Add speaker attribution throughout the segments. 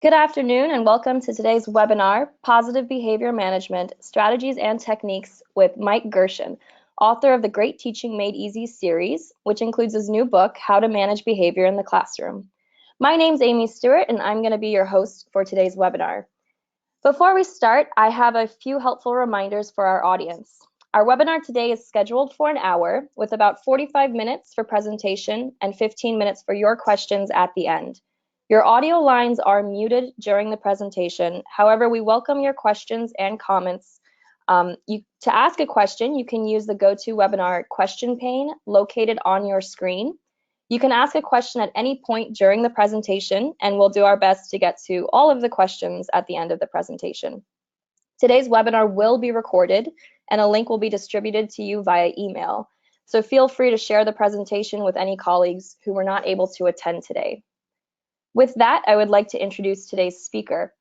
Speaker 1: Good afternoon and welcome to today's webinar, Positive Behavior Management, Strategies and Techniques with Mike Gershon, author of the Great Teaching Made Easy series, which includes his new book, How to Manage Behavior in the Classroom. My name's Amy Stewart and I'm going to be your host for today's webinar. Before we start, I have a few helpful reminders for our audience. Our webinar today is scheduled for an hour with about 45 minutes for presentation and 15 minutes for your questions at the end. Your audio lines are muted during the presentation. However, we welcome your questions and comments. To ask a question, you can use the GoToWebinar question pane located on your screen. You can ask a question at any point during the presentation, and we'll do our best to get to all of the questions at the end of the presentation. Today's webinar will be recorded, and a link will be distributed to you via email. So feel free to share the presentation with any colleagues who were not able to attend today. With that, I would like to introduce today's speaker.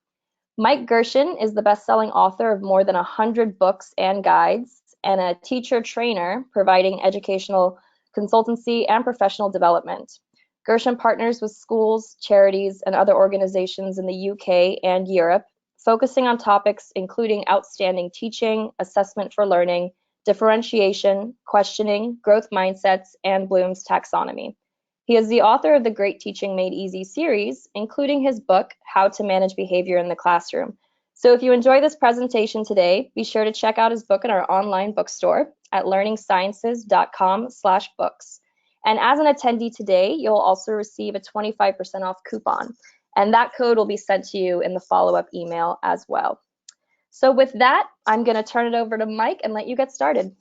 Speaker 1: Mike Gershon is the best-selling author of more than 100 books and guides and a teacher trainer providing educational consultancy and professional development. Gershon partners with schools, charities, and other organizations in the UK and Europe, focusing on topics including outstanding teaching, assessment for learning, differentiation, questioning, growth mindsets, and Bloom's taxonomy. He is the author of the Great Teaching Made Easy series, including his book, How to Manage Behavior in the Classroom. So if you enjoy this presentation today, be sure to check out his book in our online bookstore at learningsciences.com/books. And as an attendee today, you'll also receive a 25% off coupon. And that code will be sent to you in the follow-up email as well. So with that, I'm going to turn it over to Mike and let you get started.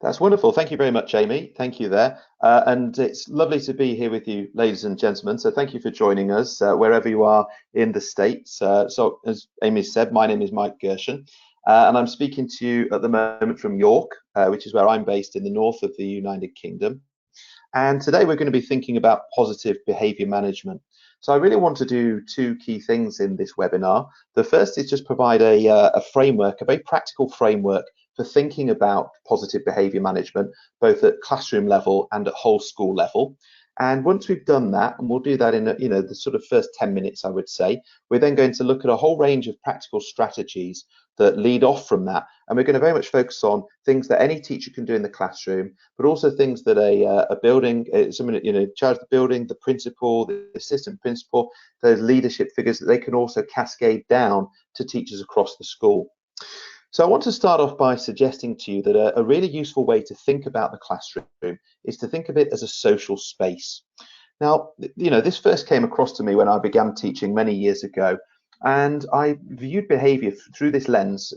Speaker 2: That's wonderful. Thank you very much, Amy. Thank you there. And it's lovely to be here with you, ladies and gentlemen. So thank you for joining us wherever you are in the States. So as Amy said, my name is Mike Gershon, and I'm speaking to you at the moment from York, which is where I'm based in the north of the United Kingdom. And today we're going to be thinking about positive behavior management. So I really want to do two key things in this webinar. The first is just provide a framework, a very practical framework for thinking about positive behavior management, both at classroom level and at whole school level. And once we've done that, and we'll do that in the sort of first 10 minutes, I would say, we're then going to look at a whole range of practical strategies that lead off from that. And we're going to very much focus on things that any teacher can do in the classroom, but also things that a building, someone in charge of the building, the principal, the assistant principal, those leadership figures, that they can also cascade down to teachers across the school. So I want to start off by suggesting to you that a really useful way to think about the classroom is to think of it as a social space. Now, this first came across to me when I began teaching many years ago, and I viewed behavior through this lens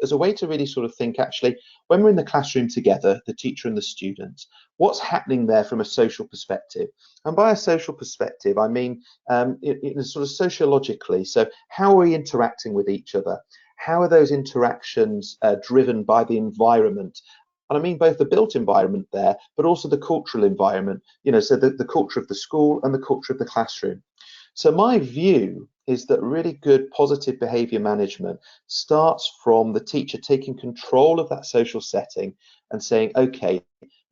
Speaker 2: as a way to really sort of think, actually, when we're in the classroom together, the teacher and the students, what's happening there from a social perspective? And by a social perspective, I mean sort of sociologically. So how are we interacting with each other? How are those interactions driven by the environment? And I mean both the built environment there, but also the cultural environment, so the culture of the school and the culture of the classroom. So my view is that really good positive behavior management starts from the teacher taking control of that social setting and saying, okay,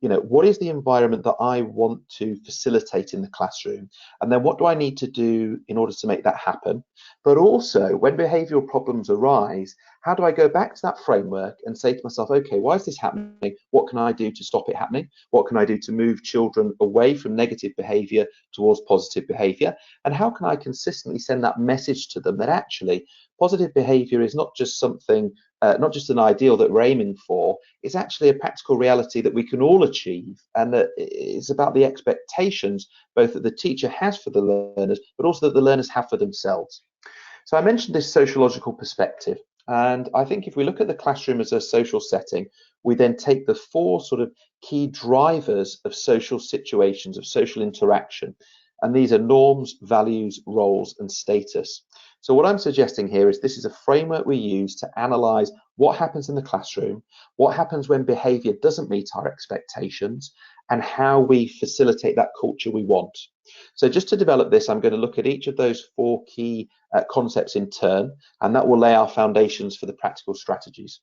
Speaker 2: what is the environment that I want to facilitate in the classroom? And then what do I need to do in order to make that happen? But also, when behavioral problems arise, how do I go back to that framework and say to myself, okay, why is this happening? What can I do to stop it happening? What can I do to move children away from negative behavior towards positive behavior? And how can I consistently send that message to them that actually positive behavior is not just something, not just an ideal that we're aiming for, it's actually a practical reality that we can all achieve, and that it's about the expectations both that the teacher has for the learners, but also that the learners have for themselves. So I mentioned this sociological perspective, and I think if we look at the classroom as a social setting, we then take the four sort of key drivers of social situations, of social interaction, and these are norms, values, roles, and status. So what I'm suggesting here is this is a framework we use to analyze what happens in the classroom, what happens when behavior doesn't meet our expectations, and how we facilitate that culture we want. So just to develop this, I'm going to look at each of those four key concepts in turn, and that will lay our foundations for the practical strategies.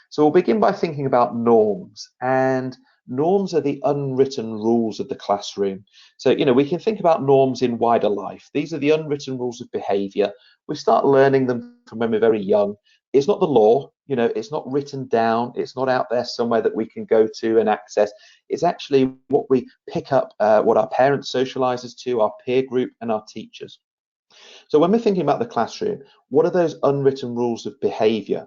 Speaker 2: So we'll begin by thinking about norms. And norms are the unwritten rules of the classroom. So, we can think about norms in wider life. These are the unwritten rules of behavior. We start learning them from when we're very young. It's not the law, it's not written down. It's not out there somewhere that we can go to and access. It's actually what we pick up, what our parents socialize us to, our peer group and our teachers. So when we're thinking about the classroom, what are those unwritten rules of behavior?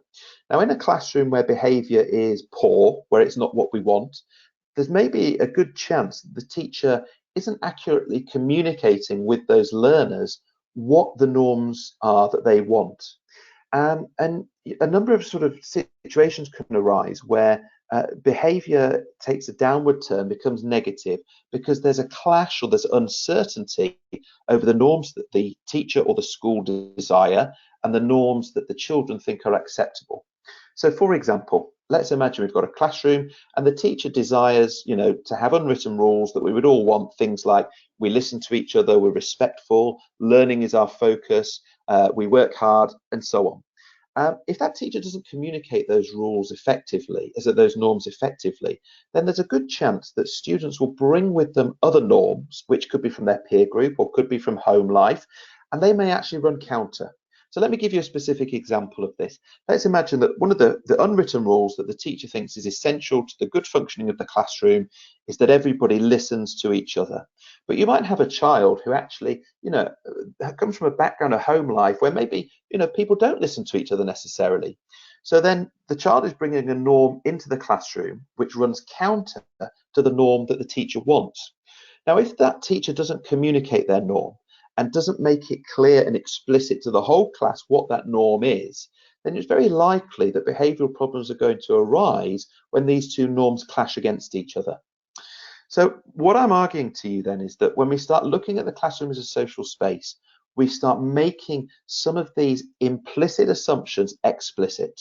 Speaker 2: Now, in a classroom where behavior is poor, where it's not what we want, there's maybe a good chance that the teacher isn't accurately communicating with those learners what the norms are that they want. And a number of sort of situations can arise where behavior takes a downward turn, becomes negative, because there's a clash or there's uncertainty over the norms that the teacher or the school desire and the norms that the children think are acceptable. So, for example, let's imagine we've got a classroom and the teacher desires, to have unwritten rules that we would all want, things like we listen to each other, we're respectful, learning is our focus, we work hard, and so on. If that teacher doesn't communicate those rules effectively, those norms effectively, then there's a good chance that students will bring with them other norms, which could be from their peer group or could be from home life, and they may actually run counter. So let me give you a specific example of this. Let's imagine that one of the unwritten rules that the teacher thinks is essential to the good functioning of the classroom is that everybody listens to each other. But you might have a child who actually, comes from a background of home life where maybe, people don't listen to each other necessarily. So then the child is bringing a norm into the classroom which runs counter to the norm that the teacher wants. Now, if that teacher doesn't communicate their norm and doesn't make it clear and explicit to the whole class what that norm is, then it's very likely that behavioural problems are going to arise when these two norms clash against each other. So what I'm arguing to you then is that when we start looking at the classroom as a social space, we start making some of these implicit assumptions explicit.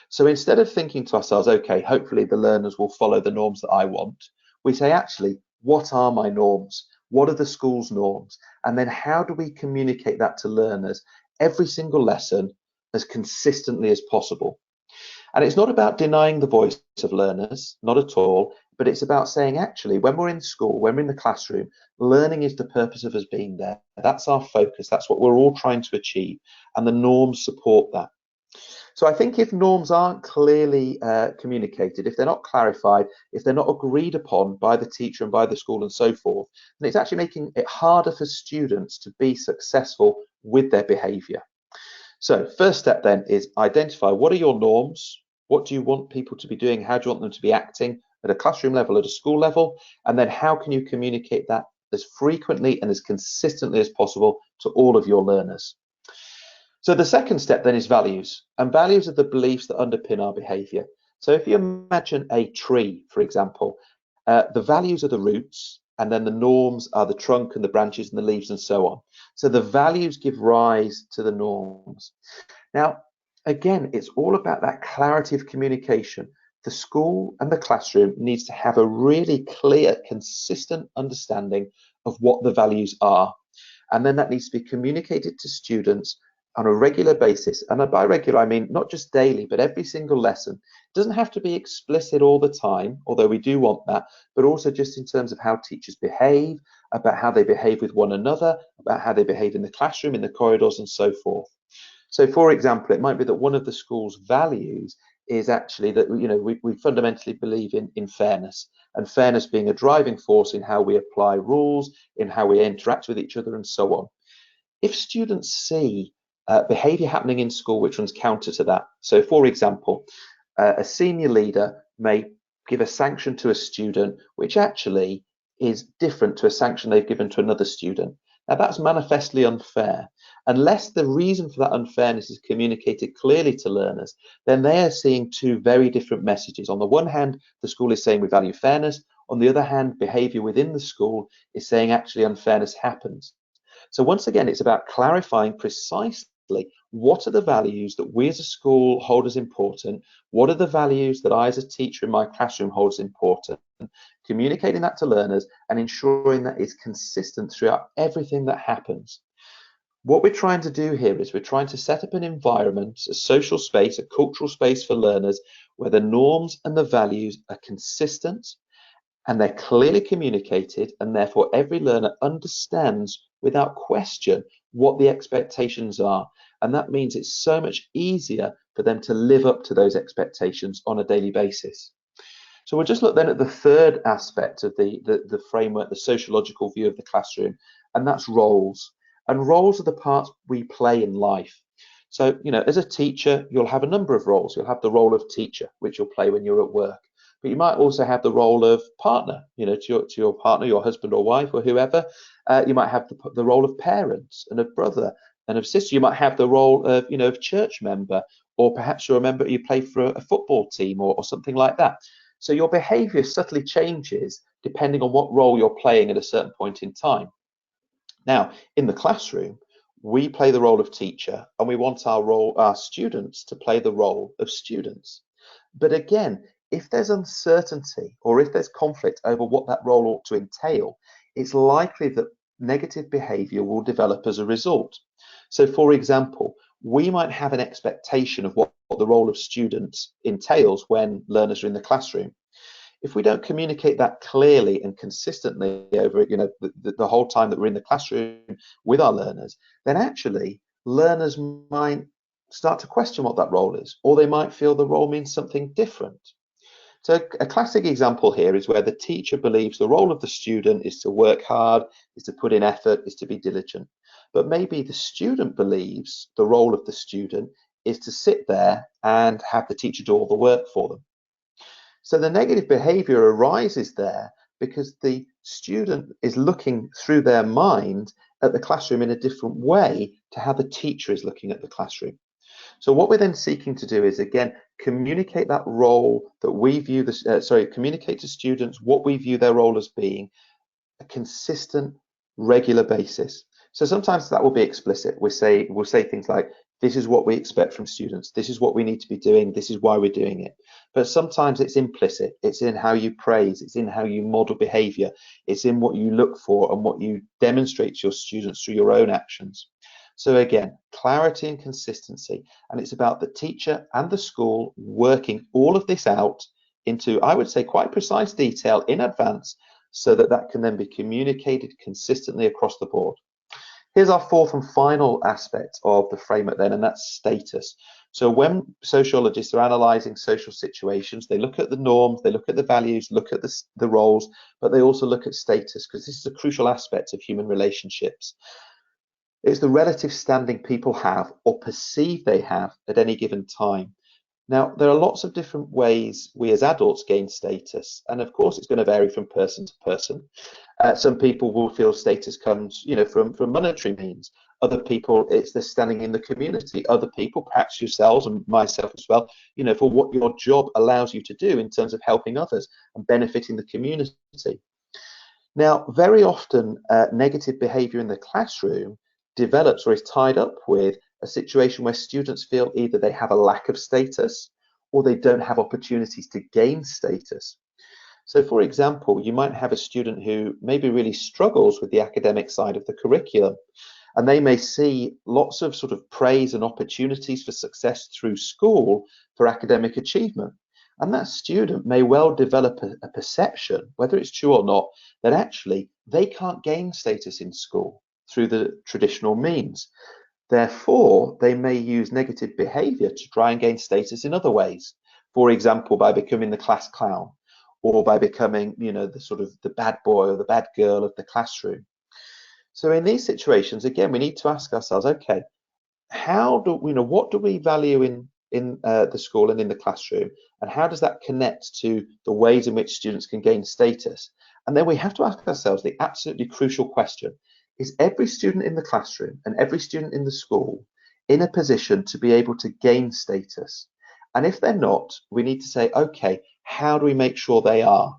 Speaker 2: So instead of thinking to ourselves, okay, hopefully the learners will follow the norms that I want, we say, actually, what are my norms? What are the school's norms? And then how do we communicate that to learners every single lesson as consistently as possible? And it's not about denying the voice of learners, not at all, but it's about saying, actually, when we're in school, when we're in the classroom, learning is the purpose of us being there. That's our focus. That's what we're all trying to achieve. And the norms support that. So I think if norms aren't clearly communicated, if they're not clarified, if they're not agreed upon by the teacher and by the school and so forth, then it's actually making it harder for students to be successful with their behaviour. So first step then is identify what are your norms, what do you want people to be doing, how do you want them to be acting at a classroom level, at a school level, and then how can you communicate that as frequently and as consistently as possible to all of your learners. So the second step then is values, and values are the beliefs that underpin our behaviour. So if you imagine a tree, for example, the values are the roots, and then the norms are the trunk and the branches and the leaves and so on. So the values give rise to the norms. Now, again, it's all about that clarity of communication. The school and the classroom needs to have a really clear, consistent understanding of what the values are. And then that needs to be communicated to students on a regular basis. And by regular, I mean not just daily, but every single lesson. It doesn't have to be explicit all the time, although we do want that, but also just in terms of how teachers behave, about how they behave with one another, about how they behave in the classroom, in the corridors, and so forth. So, for example, it might be that one of the school's values is actually that we fundamentally believe in fairness, and fairness being a driving force in how we apply rules, in how we interact with each other, and so on. If students see behaviour happening in school which runs counter to that, so for example, a senior leader may give a sanction to a student which actually is different to a sanction they've given to another student. Now that's manifestly unfair. Unless the reason for that unfairness is communicated clearly to learners, then they are seeing two very different messages. On the one hand, the school is saying we value fairness. On the other hand, behaviour within the school is saying actually unfairness happens. So once again, it's about clarifying precisely what are the values that we as a school hold as important, what are the values that I as a teacher in my classroom hold as important, communicating that to learners and ensuring that it's consistent throughout everything that happens. What we're trying to do here is we're trying to set up an environment, a social space, a cultural space for learners where the norms and the values are consistent and they're clearly communicated, and therefore every learner understands without question what the expectations are. And that means it's so much easier for them to live up to those expectations on a daily basis. So we'll just look then at the third aspect of the framework, the sociological view of the classroom, and that's roles. And roles are the parts we play in life. So, as a teacher, you'll have a number of roles. You'll have the role of teacher, which you'll play when you're at work. But you might also have the role of partner, to your partner, your husband or wife or whoever. You might have the role of parents and of brother and of sister. You might have the role of, of church member, or perhaps you're a member, you play for a football team or something like that. So your behavior subtly changes depending on what role you're playing at a certain point in time. Now, in the classroom, we play the role of teacher, and we want our students to play the role of students. But again, if there's uncertainty or if there's conflict over what that role ought to entail, it's likely that negative behavior will develop as a result. So, for example, we might have an expectation of what the role of students entails when learners are in the classroom. If we don't communicate that clearly and consistently over the whole time that we're in the classroom with our learners, then actually learners might start to question what that role is, or they might feel the role means something different. So a classic example here is where the teacher believes the role of the student is to work hard, is to put in effort, is to be diligent. But maybe the student believes the role of the student is to sit there and have the teacher do all the work for them. So the negative behavior arises there because the student is looking through their mind at the classroom in a different way to how the teacher is looking at the classroom. So what we're then seeking to do is, again, communicate that role that we view communicate to students what we view their role as being, a consistent, regular basis. So sometimes that will be explicit. We'll say things like, this is what we expect from students. This is what we need to be doing. This is why we're doing it. But sometimes it's implicit. It's in how you praise. It's in how you model behavior. It's in what you look for and what you demonstrate to your students through your own actions. So again, clarity and consistency. And it's about the teacher and the school working all of this out into, I would say, quite precise detail in advance so that that can then be communicated consistently across the board. Here's our fourth and final aspect of the framework then, and that's status. So when sociologists are analysing social situations, they look at the norms, they look at the values, look at the roles, but they also look at status, because this is a crucial aspect of human relationships. It's the relative standing people have or perceive they have at any given time. Now, there are lots of different ways we as adults gain status, and of course it's going to vary from person to person. Some people will feel status comes, from monetary means. Other people, it's the standing in the community. Other people, perhaps yourselves and myself as well, for what your job allows you to do in terms of helping others and benefiting the community. Now, very often, negative behaviour in the classroom develops or is tied up with a situation where students feel either they have a lack of status or they don't have opportunities to gain status. So, for example, you might have a student who maybe really struggles with the academic side of the curriculum, and they may see lots of sort of praise and opportunities for success through school for academic achievement. And that student may well develop a perception, whether it's true or not, that actually they can't gain status in school through the traditional means. Therefore, they may use negative behavior to try and gain status in other ways. For example, by becoming the class clown, or by becoming, the bad boy or the bad girl of the classroom. So in these situations, again, we need to ask ourselves, okay, what do we value in the school and in the classroom, and how does that connect to the ways in which students can gain status? And then we have to ask ourselves the absolutely crucial question: is every student in the classroom and every student in the school in a position to be able to gain status? And if they're not, we need to say, okay, how do we make sure they are?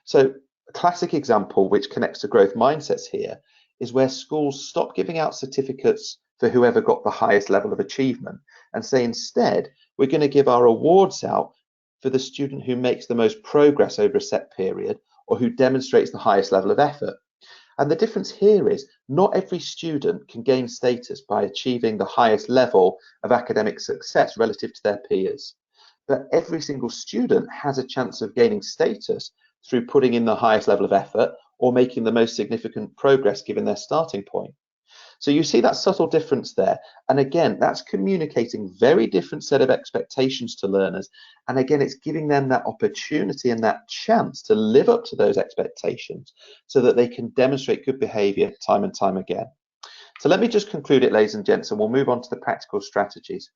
Speaker 2: So a classic example which connects to growth mindsets here is where schools stop giving out certificates for whoever got the highest level of achievement and say instead, we're going to give our awards out for the student who makes the most progress over a set period or who demonstrates the highest level of effort. And the difference here is not every student can gain status by achieving the highest level of academic success relative to their peers. But every single student has a chance of gaining status through putting in the highest level of effort or making the most significant progress given their starting point. So you see that subtle difference there. And again, that's communicating very different set of expectations to learners. And again, it's giving them that opportunity and that chance to live up to those expectations so that they can demonstrate good behavior time and time again. So let me just conclude it, ladies and gents, and we'll move on to the practical strategies.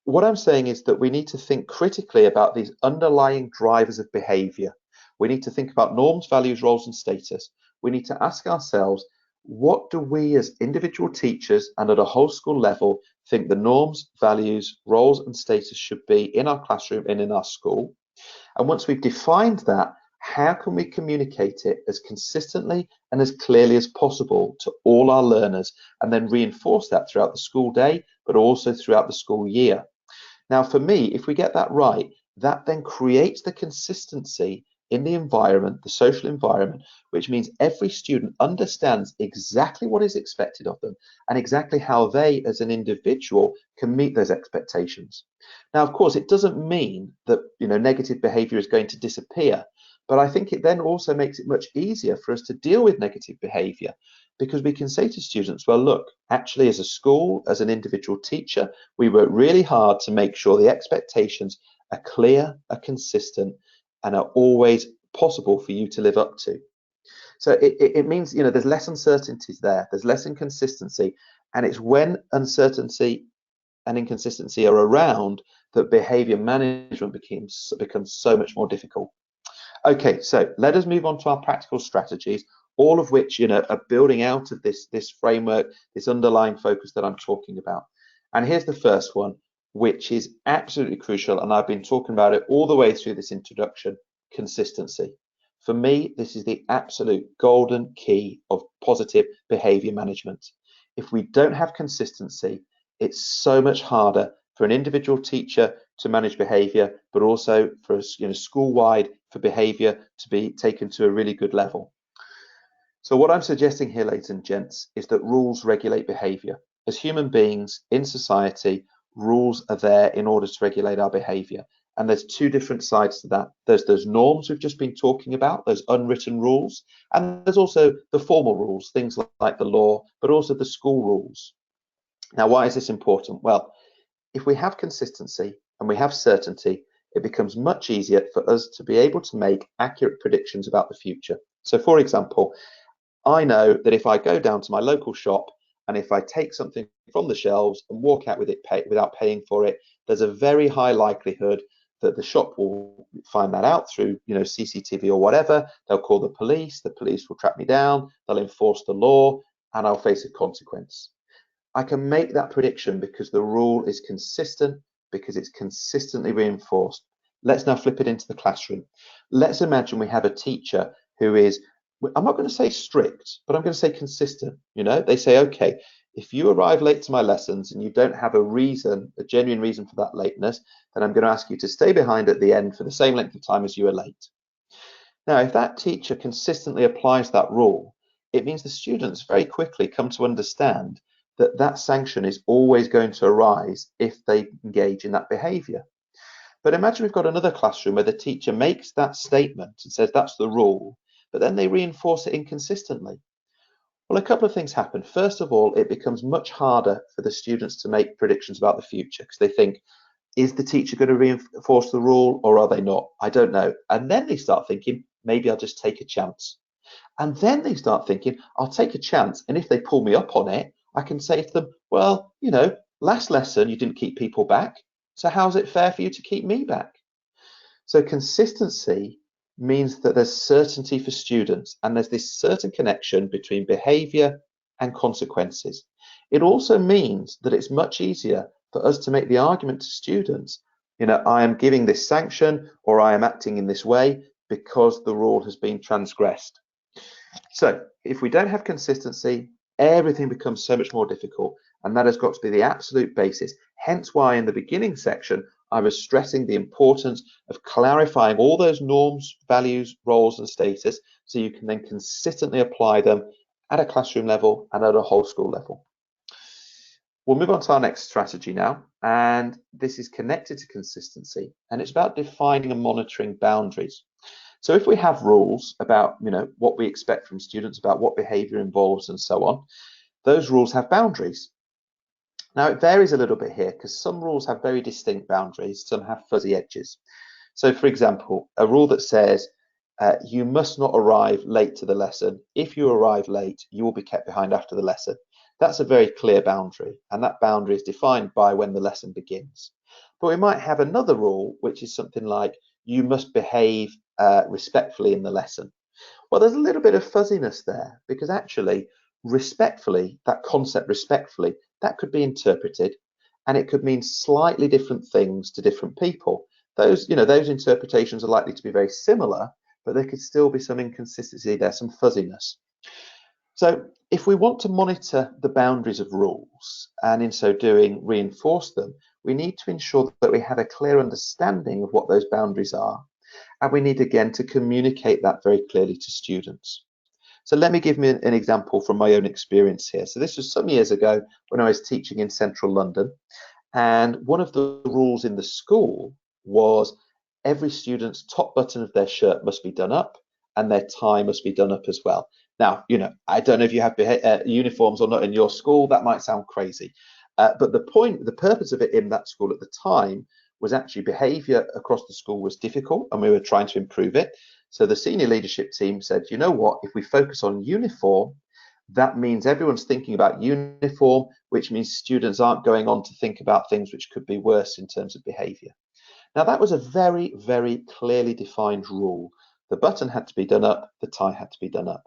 Speaker 2: What I'm saying is that we need to think critically about these underlying drivers of behavior. We need to think about norms, values, roles, and status. We need to ask ourselves, what do we as individual teachers and at a whole school level think the norms, values, roles, and status should be in our classroom and in our school? And once we've defined that, how can we communicate it as consistently and as clearly as possible to all our learners, and then reinforce that throughout the school day, but also throughout the school year? Now, for me, if we get that right, that then creates the consistency in the environment, the social environment, which means every student understands exactly what is expected of them and exactly how they as an individual can meet those expectations. Now, of course, it doesn't mean that negative behavior is going to disappear, but I think it then also makes it much easier for us to deal with negative behavior, because we can say to students, well, look, actually as a school, as an individual teacher, we work really hard to make sure the expectations are clear, are consistent, and are always possible for you to live up to. So it means, there's less uncertainties there, there's less inconsistency, and it's when uncertainty and inconsistency are around that behavior management becomes so much more difficult. Okay, so let us move on to our practical strategies, all of which are building out of this framework, this underlying focus that I'm talking about. And here's the first one, which is absolutely crucial, and I've been talking about it all the way through this introduction: consistency. For me, this is the absolute golden key of positive behavior management. If we don't have consistency, it's so much harder for an individual teacher to manage behavior, but also for school-wide for behavior to be taken to a really good level. So what I'm suggesting here, ladies and gents, is that rules regulate behavior. As human beings in society, rules are there in order to regulate our behavior. And there's two different sides to that. There's those norms we've just been talking about, those unwritten rules, and there's also the formal rules, things like the law, but also the school rules. Now, why is this important? Well, if we have consistency and we have certainty, it becomes much easier for us to be able to make accurate predictions about the future. So, for example, I know that if I go down to my local shop and if I take something from the shelves and walk out with it without paying for it, there's a very high likelihood that the shop will find that out through CCTV or whatever. They'll call the police will track me down, they'll enforce the law, and I'll face a consequence. I can make that prediction because the rule is consistent, because it's consistently reinforced. Let's now flip it into the classroom. Let's imagine we have a teacher who is, I'm not going to say strict, but I'm going to say consistent. They say, okay, if you arrive late to my lessons and you don't have a genuine reason for that lateness, then I'm going to ask you to stay behind at the end for the same length of time as you are late. Now, if that teacher consistently applies that rule, it means the students very quickly come to understand that that sanction is always going to arise if they engage in that behavior. But imagine we've got another classroom where the teacher makes that statement and says that's the rule, but then they reinforce it inconsistently. Well, a couple of things happen. First of all, it becomes much harder for the students to make predictions about the future because they think, is the teacher going to reinforce the rule or are they not? I don't know. And then they start thinking, maybe I'll just take a chance. And then they start thinking, I'll take a chance. And if they pull me up on it, I can say to them, well, last lesson you didn't keep people back. So how's it fair for you to keep me back? So consistency means that there's certainty for students and there's this certain connection between behavior and consequences. It also means that it's much easier for us to make the argument to students, I am giving this sanction or I am acting in this way because the rule has been transgressed. So if we don't have consistency, everything becomes so much more difficult, and that has got to be the absolute basis. Hence why in the beginning section, I was stressing the importance of clarifying all those norms, values, roles, and status so you can then consistently apply them at a classroom level and at a whole school level. We'll move on to our next strategy now, and this is connected to consistency, and it's about defining and monitoring boundaries. So if we have rules about, what we expect from students, about what behavior involves and so on, those rules have boundaries. Now it varies a little bit here because some rules have very distinct boundaries, some have fuzzy edges. So for example, a rule that says you must not arrive late to the lesson. If you arrive late, you will be kept behind after the lesson. That's a very clear boundary, and that boundary is defined by when the lesson begins. But we might have another rule, which is something like you must behave respectfully in the lesson. Well, there's a little bit of fuzziness there because actually, respectfully, that concept respectfully, that could be interpreted and it could mean slightly different things to different people. Those interpretations are likely to be very similar, but there could still be some inconsistency there, some fuzziness. So if we want to monitor the boundaries of rules and in so doing reinforce them, we need to ensure that we have a clear understanding of what those boundaries are. And we need again to communicate that very clearly to students. So let me give me an example from my own experience here. So this was some years ago when I was teaching in central London. And one of the rules in the school was every student's top button of their shirt must be done up and their tie must be done up as well. Now, I don't know if you have uniforms or not in your school. That might sound crazy. But the purpose of it in that school at the time was actually behavior across the school was difficult and we were trying to improve it. So the senior leadership team said, you know what, if we focus on uniform, that means everyone's thinking about uniform, which means students aren't going on to think about things which could be worse in terms of behavior. Now, that was a very, very clearly defined rule. The button had to be done up, the tie had to be done up.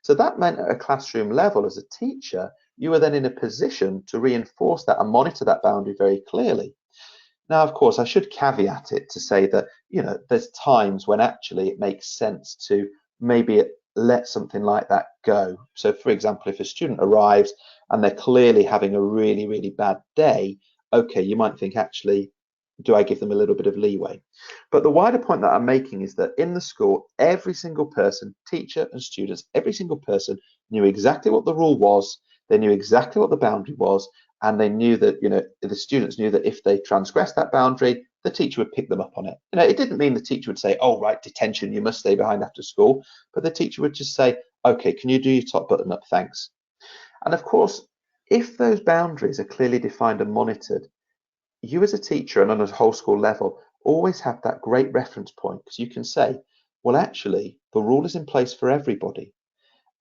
Speaker 2: So that meant at a classroom level, as a teacher, you were then in a position to reinforce that and monitor that boundary very clearly. Now, of course, I should caveat it to say that, there's times when actually it makes sense to maybe let something like that go. So, for example, if a student arrives and they're clearly having a really, really bad day, okay, you might think, actually, do I give them a little bit of leeway? But the wider point that I'm making is that in the school, every single person, teacher and students, every single person knew exactly what the rule was. They knew exactly what the boundary was. And they knew that, the students knew that if they transgressed that boundary, the teacher would pick them up on it. It didn't mean the teacher would say, oh, right, detention, you must stay behind after school. But the teacher would just say, okay, can you do your top button up? Thanks. And of course, if those boundaries are clearly defined and monitored, you as a teacher and on a whole school level always have that great reference point because you can say, well, actually, the rule is in place for everybody.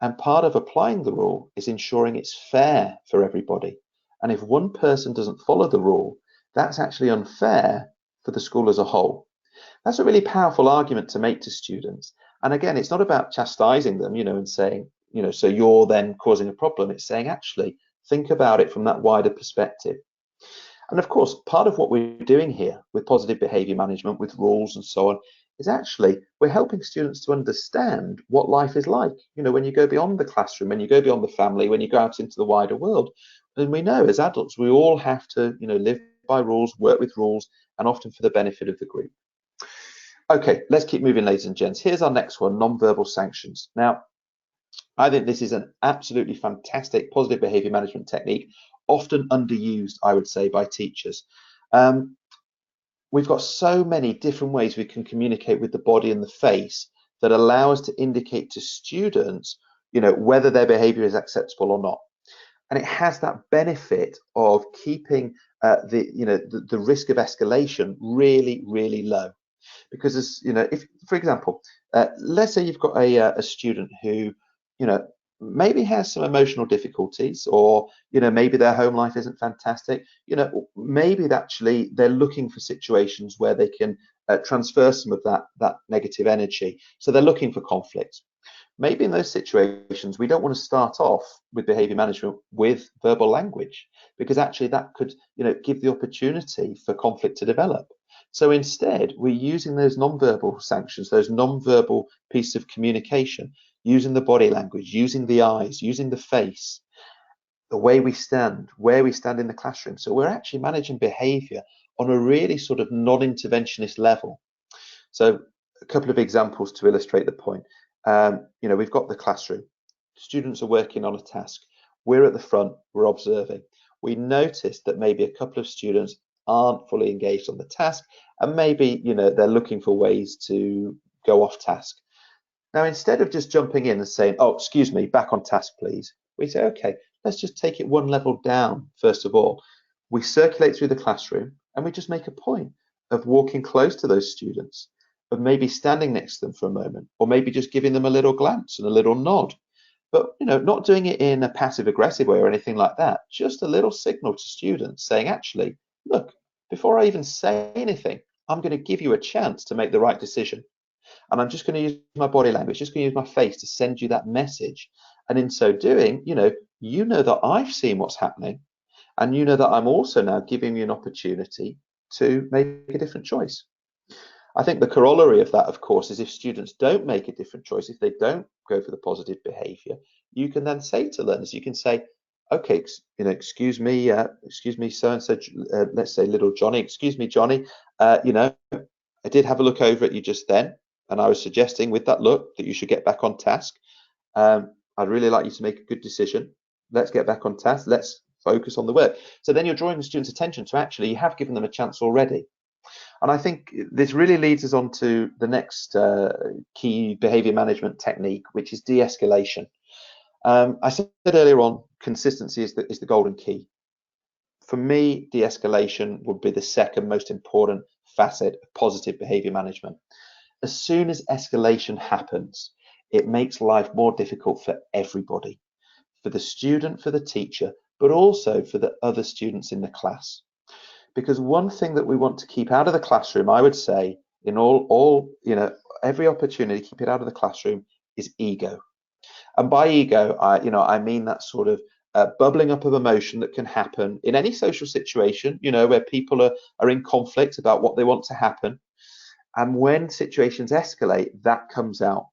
Speaker 2: And part of applying the rule is ensuring it's fair for everybody. And if one person doesn't follow the rule, that's actually unfair for the school as a whole. That's a really powerful argument to make to students. And again, it's not about chastising them, and saying, so you're then causing a problem. It's saying, actually, think about it from that wider perspective. And of course, part of what we're doing here with positive behavior management, with rules and so on, is actually we're helping students to understand what life is like. When you go beyond the classroom, when you go beyond the family, when you go out into the wider world, and we know as adults, we all have to, live by rules, work with rules, and often for the benefit of the group. Okay, let's keep moving, ladies and gents. Here's our next one, non-verbal sanctions. Now, I think this is an absolutely fantastic positive behavior management technique, often underused, I would say, by teachers. We've got so many different ways we can communicate with the body and the face that allow us to indicate to students, whether their behavior is acceptable or not. And it has that benefit of keeping the risk of escalation really, really low. Because if, for example, let's say you've got a student who, maybe has some emotional difficulties, or maybe their home life isn't fantastic. Maybe actually they're looking for situations where they can transfer some of that negative energy. So they're looking for conflict. Maybe in those situations, we don't want to start off with behavior management with verbal language, because actually that could, give the opportunity for conflict to develop. So instead, we're using those non-verbal sanctions, those non-verbal pieces of communication, using the body language, using the eyes, using the face, the way we stand, where we stand in the classroom. So we're actually managing behavior on a really sort of non-interventionist level. So a couple of examples to illustrate the point. We've got the classroom. Students are working on a task. We're at the front, we're observing. We notice that maybe a couple of students aren't fully engaged on the task, and maybe they're looking for ways to go off task. Now, instead of just jumping in and saying, oh, excuse me, back on task, please, we say, okay, let's just take it one level down. First of all, we circulate through the classroom and we just make a point of walking close to those students, of maybe standing next to them for a moment, or maybe just giving them a little glance and a little nod. But not doing it in a passive aggressive way or anything like that, just a little signal to students saying, actually, look, before I even say anything, I'm going to give you a chance to make the right decision. And I'm just going to use my body language, just going to use my face to send you that message. And in so doing, you know that I've seen what's happening, and you know that I'm also now giving you an opportunity to make a different choice. I think the corollary of that, of course, is if students don't make a different choice, if they don't go for the positive behavior, you can then say to learners, you can say, okay, excuse me, so-and-so, let's say little Johnny, excuse me, Johnny, I did have a look over at you just then, and I was suggesting with that look that you should get back on task. I'd really like you to make a good decision. Let's get back on task. Let's focus on the work. So then you're drawing the students' attention to actually you have given them a chance already. And I think this really leads us on to the next key behavior management technique, which is de-escalation. I said earlier on, consistency is the golden key. For me, de-escalation would be the second most important facet of positive behavior management. As soon as escalation happens, it makes life more difficult for everybody, for the student, for the teacher, but also for the other students in the class. Because one thing that we want to keep out of the classroom, I would say, in every opportunity, keep it out of the classroom, is ego. And by ego, I mean that sort of bubbling up of emotion that can happen in any social situation, where people are in conflict about what they want to happen. And when situations escalate, that comes out.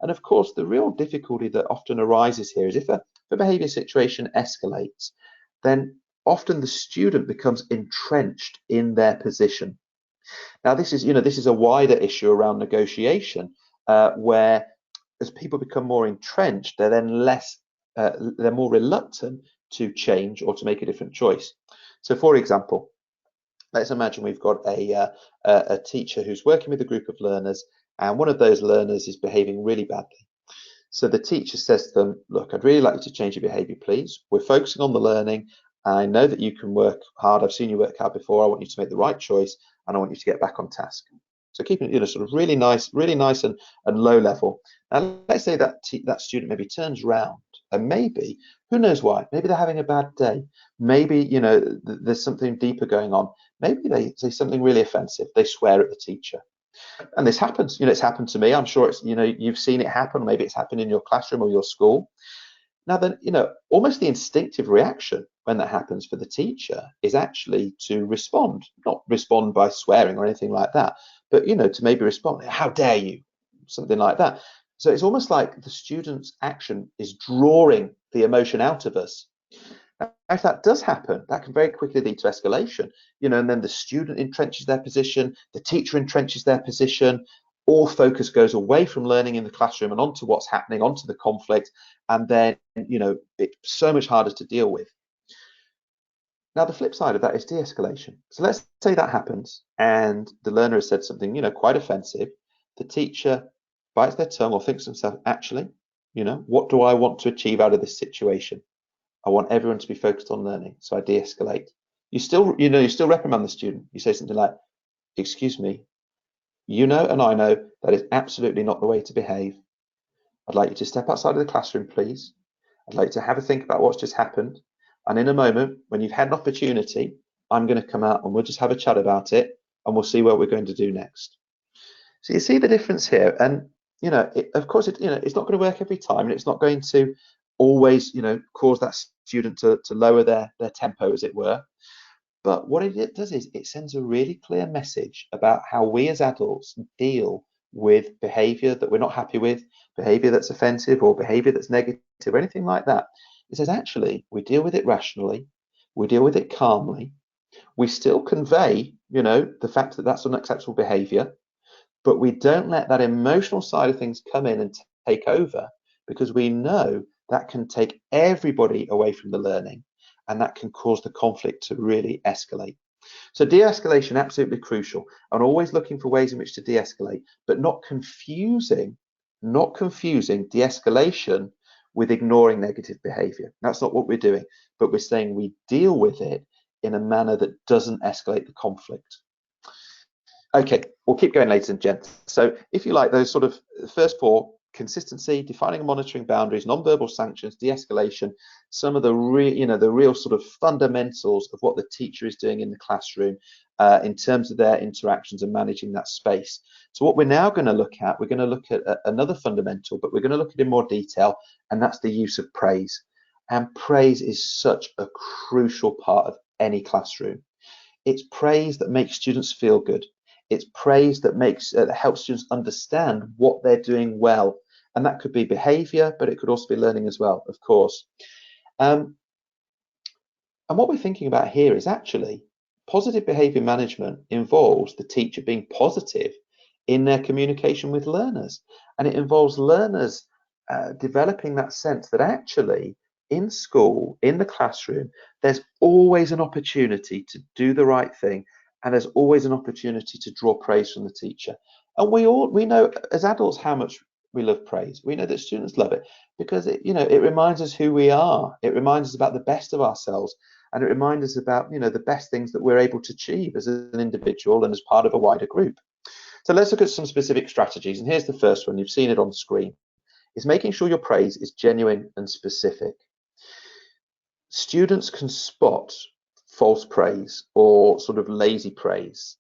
Speaker 2: And of course, the real difficulty that often arises here is if a behavior situation escalates, then often the student becomes entrenched in their position. Now, this is a wider issue around negotiation, where as people become more entrenched, they're then they're more reluctant to change or to make a different choice. So, for example, let's imagine we've got a teacher who's working with a group of learners, and one of those learners is behaving really badly. So the teacher says to them, look, I'd really like you to change your behavior, please. We're focusing on the learning. I know that you can work hard. I've seen you work hard before. I want you to make the right choice, and I want you to get back on task. So keeping it, sort of really nice and low level. Now, let's say that that student maybe turns round, and maybe, who knows why? Maybe they're having a bad day. Maybe, there's something deeper going on. Maybe they say something really offensive. They swear at the teacher. And this happens. It's happened to me. I'm sure it's, you've seen it happen. Maybe it's happened in your classroom or your school. Now then, almost the instinctive reaction when that happens for the teacher is actually to respond, not respond by swearing or anything like that, but, to maybe respond, how dare you, something like that. So it's almost like the student's action is drawing the emotion out of us. Now, if that does happen, that can very quickly lead to escalation, and then the student entrenches their position, the teacher entrenches their position, all focus goes away from learning in the classroom and onto what's happening, onto the conflict, and then, it's so much harder to deal with. Now, the flip side of that is de-escalation. So let's say that happens and the learner has said something, quite offensive. The teacher bites their tongue or thinks to themselves, actually, what do I want to achieve out of this situation? I want everyone to be focused on learning. So I de-escalate. You still reprimand the student. You say something like, excuse me, and I know that is absolutely not the way to behave. I'd like you to step outside of the classroom, please. I'd like you to have a think about what's just happened. And in a moment, when you've had an opportunity, I'm going to come out and we'll just have a chat about it and we'll see what we're going to do next. So you see the difference here. And, of course, it's not going to work every time, and it's not going to always, cause that student to lower their tempo, as it were. But what it does is it sends a really clear message about how we as adults deal with behavior that we're not happy with, behavior that's offensive or behavior that's negative or anything like that. It says, actually, we deal with it rationally, we deal with it calmly, we still convey, the fact that that's unacceptable behavior, but we don't let that emotional side of things come in and take over, because we know that can take everybody away from the learning, and that can cause the conflict to really escalate. So de-escalation, absolutely crucial, and always looking for ways in which to de-escalate, but not confusing de-escalation with ignoring negative behavior. That's not what we're doing, but we're saying we deal with it in a manner that doesn't escalate the conflict. Okay, we'll keep going, ladies and gents. So if you like, those sort of first four: consistency, defining and monitoring boundaries, non-verbal sanctions, de-escalation, some of the real sort of fundamentals of what the teacher is doing in the classroom in terms of their interactions and managing that space. So what we're now going to look at, we're going to look at another fundamental, but we're going to look at it in more detail, and that's the use of praise. And praise is such a crucial part of any classroom. It's praise that makes students feel good. It's praise that helps students understand what they're doing well. And that could be behavior, but it could also be learning as well, of course. And what we're thinking about here is actually positive behavior management involves the teacher being positive in their communication with learners. And it involves learners developing that sense that actually in school, in the classroom, there's always an opportunity to do the right thing, and there's always an opportunity to draw praise from the teacher. And we know as adults how much we love praise. We know that students love it because it reminds us who we are. It reminds us about the best of ourselves, and it reminds us about the best things that we're able to achieve as an individual and as part of a wider group. So let's look at some specific strategies. And here's the first one. You've seen it on the screen. It's making sure your praise is genuine and specific. Students can spot false praise or sort of lazy praise,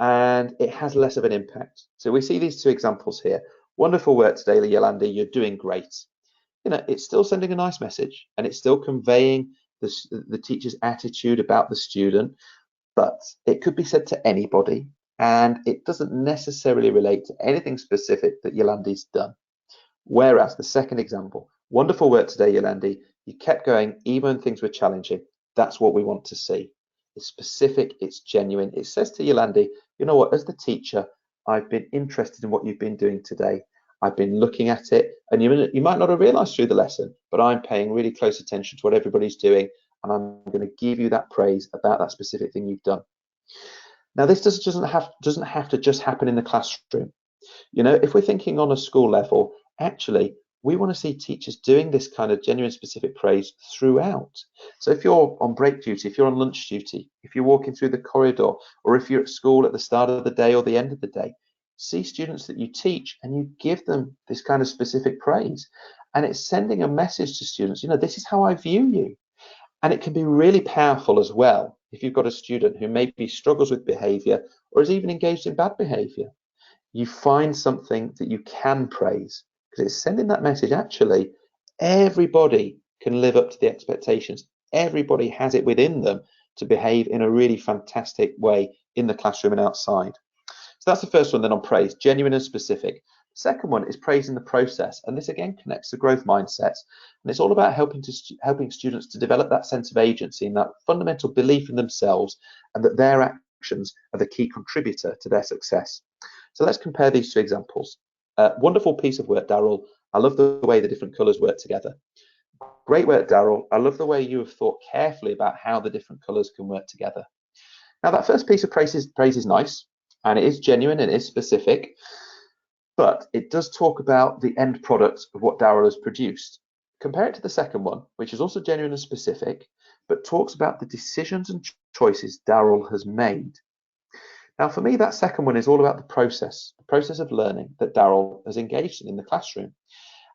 Speaker 2: and it has less of an impact. So we see these two examples here. Wonderful work today, Yolandi, you're doing great. It's still sending a nice message, and it's still conveying the teacher's attitude about the student, but it could be said to anybody, and it doesn't necessarily relate to anything specific that Yolandi's done. Whereas the second example, wonderful work today, Yolandi, you kept going even when things were challenging. That's what we want to see. It's specific, it's genuine. It says to Yolandi, you know what, as the teacher, I've been interested in what you've been doing today. I've been looking at it, and you might not have realized through the lesson, but I'm paying really close attention to what everybody's doing, and I'm going to give you that praise about that specific thing you've done. Now, this doesn't have to just happen in the classroom. If we're thinking on a school level, actually, we want to see teachers doing this kind of genuine specific praise throughout. So if you're on break duty, if you're on lunch duty, if you're walking through the corridor, or if you're at school at the start of the day or the end of the day, see students that you teach and you give them this kind of specific praise. And it's sending a message to students, this is how I view you. And it can be really powerful as well if you've got a student who maybe struggles with behavior or is even engaged in bad behavior. You find something that you can praise, because it's sending that message, actually, everybody can live up to the expectations. Everybody has it within them to behave in a really fantastic way in the classroom and outside. So that's the first one then on praise, genuine and specific. The second one is praising the process. And this again connects to growth mindsets. And it's all about helping students to develop that sense of agency and that fundamental belief in themselves, and that their actions are the key contributor to their success. So let's compare these two examples. Wonderful piece of work, Daryl. I love the way the different colours work together. Great work, Daryl. I love the way you have thought carefully about how the different colours can work together. Now, that first piece of praise is nice, and it is genuine and it is specific, but it does talk about the end product of what Daryl has produced. Compare it to the second one, which is also genuine and specific, but talks about the decisions and choices Daryl has made. Now, for me, that second one is all about the process of learning that Daryl has engaged in the classroom.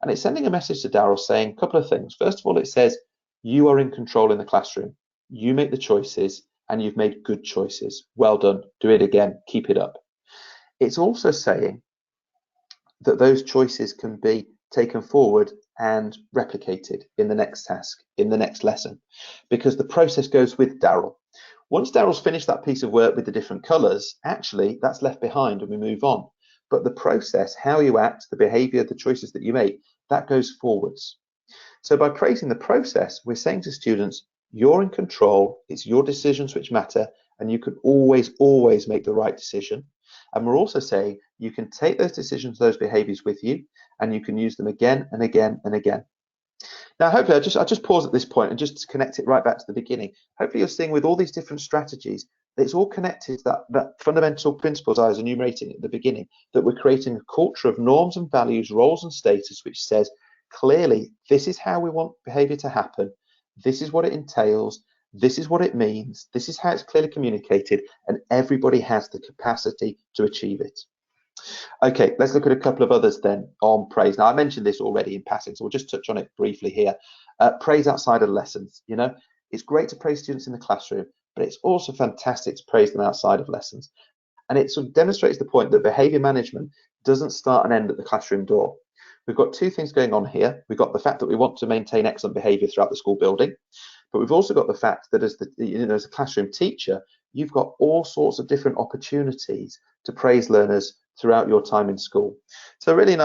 Speaker 2: And it's sending a message to Daryl saying a couple of things. First of all, it says, you are in control in the classroom. You make the choices, and you've made good choices. Well done. Do it again. Keep it up. It's also saying that those choices can be taken forward and replicated in the next task, in the next lesson, because the process goes with Daryl. Once Daryl's finished that piece of work with the different colours, actually that's left behind and we move on. But the process, how you act, the behaviour, the choices that you make, that goes forwards. So by praising the process, we're saying to students, you're in control, it's your decisions which matter, and you can always make the right decision. And we're also saying you can take those decisions, those behaviours with you, and you can use them again and again and again. Now, hopefully, I'll just pause at this point and just connect it right back to the beginning. Hopefully, you're seeing with all these different strategies, It's all connected to that fundamental principles I was enumerating at the beginning, that we're creating a culture of norms and values, roles and status, which says clearly, this is how we want behavior to happen. This is what it entails. This is what it means. This is how it's clearly communicated, and everybody has the capacity to achieve it. Okay, let's look at a couple of others then on praise. Now, I mentioned this already in passing, so we'll just touch on it briefly here. Praise outside of lessons. You know, it's great to praise students in the classroom, but it's also fantastic to praise them outside of lessons. And it sort of demonstrates the point that behavior management doesn't start and end at the classroom door. We've got two things going on here. We've got the fact that we want to maintain excellent behavior throughout the school building, but we've also got the fact that as a classroom teacher, you've got all sorts of different opportunities to praise learners throughout your time in school. So really,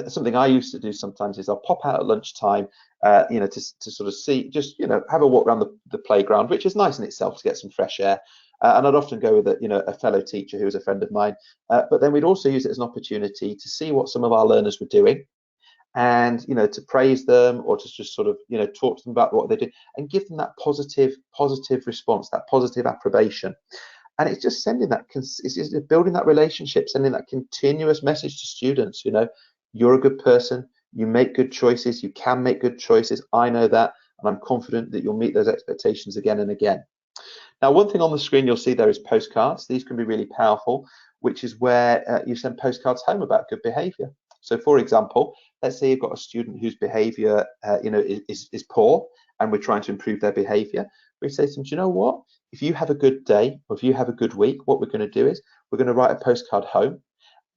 Speaker 2: something I used to do sometimes is I'll pop out at lunchtime, to sort of see, just, have a walk around the playground, which is nice in itself to get some fresh air. And I'd often go with a fellow teacher who was a friend of mine. But then we'd also use it as an opportunity to see what some of our learners were doing, and to praise them, or to just sort of talk to them about what they do and give them that positive response, that positive approbation. And it's just sending that, it's just building that relationship, sending that continuous message to students. You're a good person, you make good choices, you can make good choices, I know that, and I'm confident that you'll meet those expectations again and again. Now, one thing on the screen you'll see there is postcards. These can be really powerful, which is where you send postcards home about good behavior. So for example, let's say you've got a student whose behavior is poor, and we're trying to improve their behavior. We say to them, do you know what? If you have a good day, or if you have a good week, what we're going to do is we're going to write a postcard home,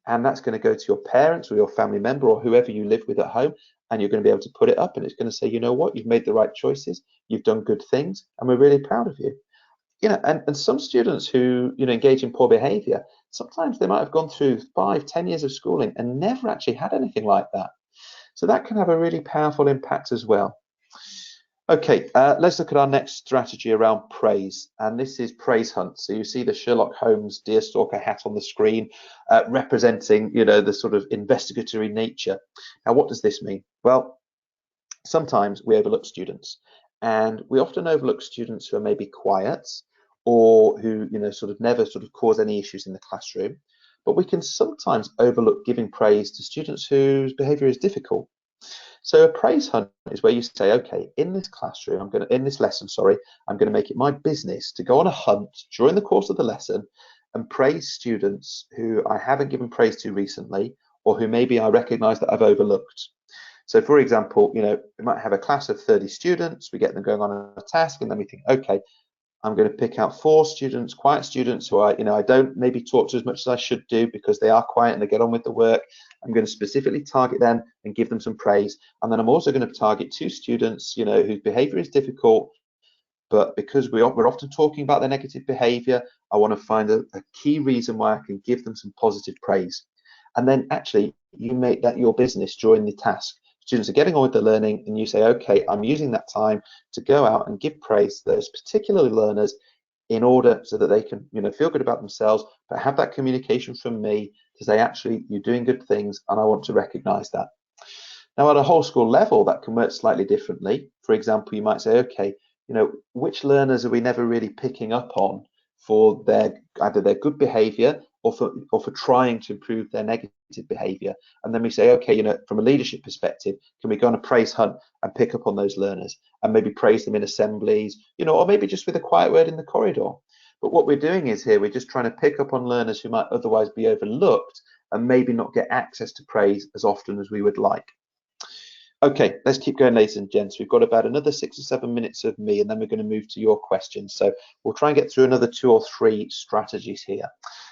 Speaker 2: and that's going to go to your parents or your family member or whoever you live with at home, and you're going to be able to put it up, and it's going to say, you know what? You've made the right choices, you've done good things, and we're really proud of you. And some students who engage in poor behavior, sometimes they might have gone through 5-10 years of schooling and never actually had anything like that. So that can have a really powerful impact as well. Okay, let's look at our next strategy around praise, and this is praise hunt. So you see the Sherlock Holmes deerstalker hat on the screen, representing the sort of investigatory nature. Now, what does this mean? Well, sometimes we overlook students, and we often overlook students who are maybe quiet, or who sort of never sort of cause any issues in the classroom. But we can sometimes overlook giving praise to students whose behavior is difficult. So a praise hunt is where you say, okay, in this classroom, in this lesson, I'm going to make it my business to go on a hunt during the course of the lesson and praise students who I haven't given praise to recently, or who maybe I recognize that I've overlooked. So for example, we might have a class of 30 students, we get them going on a task, and then we think, okay, I'm going to pick out 4 students, quiet students who I don't maybe talk to as much as I should do because they are quiet and they get on with the work. I'm going to specifically target them and give them some praise. And then I'm also going to target 2 students, whose behavior is difficult, but because we're often talking about their negative behavior, I want to find a key reason why I can give them some positive praise. And then actually you make that your business during the task. Students are getting on with the learning, and you say, okay, I'm using that time to go out and give praise to those particular learners in order so that they can feel good about themselves, but have that communication from me to say, actually, you're doing good things and I want to recognize that. Now, at a whole school level, that can work slightly differently. For example, you might say, okay, which learners are we never really picking up on for either their good behavior or for trying to improve their negative behavior? And then we say, okay, from a leadership perspective, can we go on a praise hunt and pick up on those learners and maybe praise them in assemblies, or maybe just with a quiet word in the corridor? But what we're doing is here, we're just trying to pick up on learners who might otherwise be overlooked and maybe not get access to praise as often as we would like. Okay, let's keep going, ladies and gents. We've got about another 6 or 7 minutes of me, and then we're going to move to your questions. So we'll try and get through another 2 or 3 strategies here.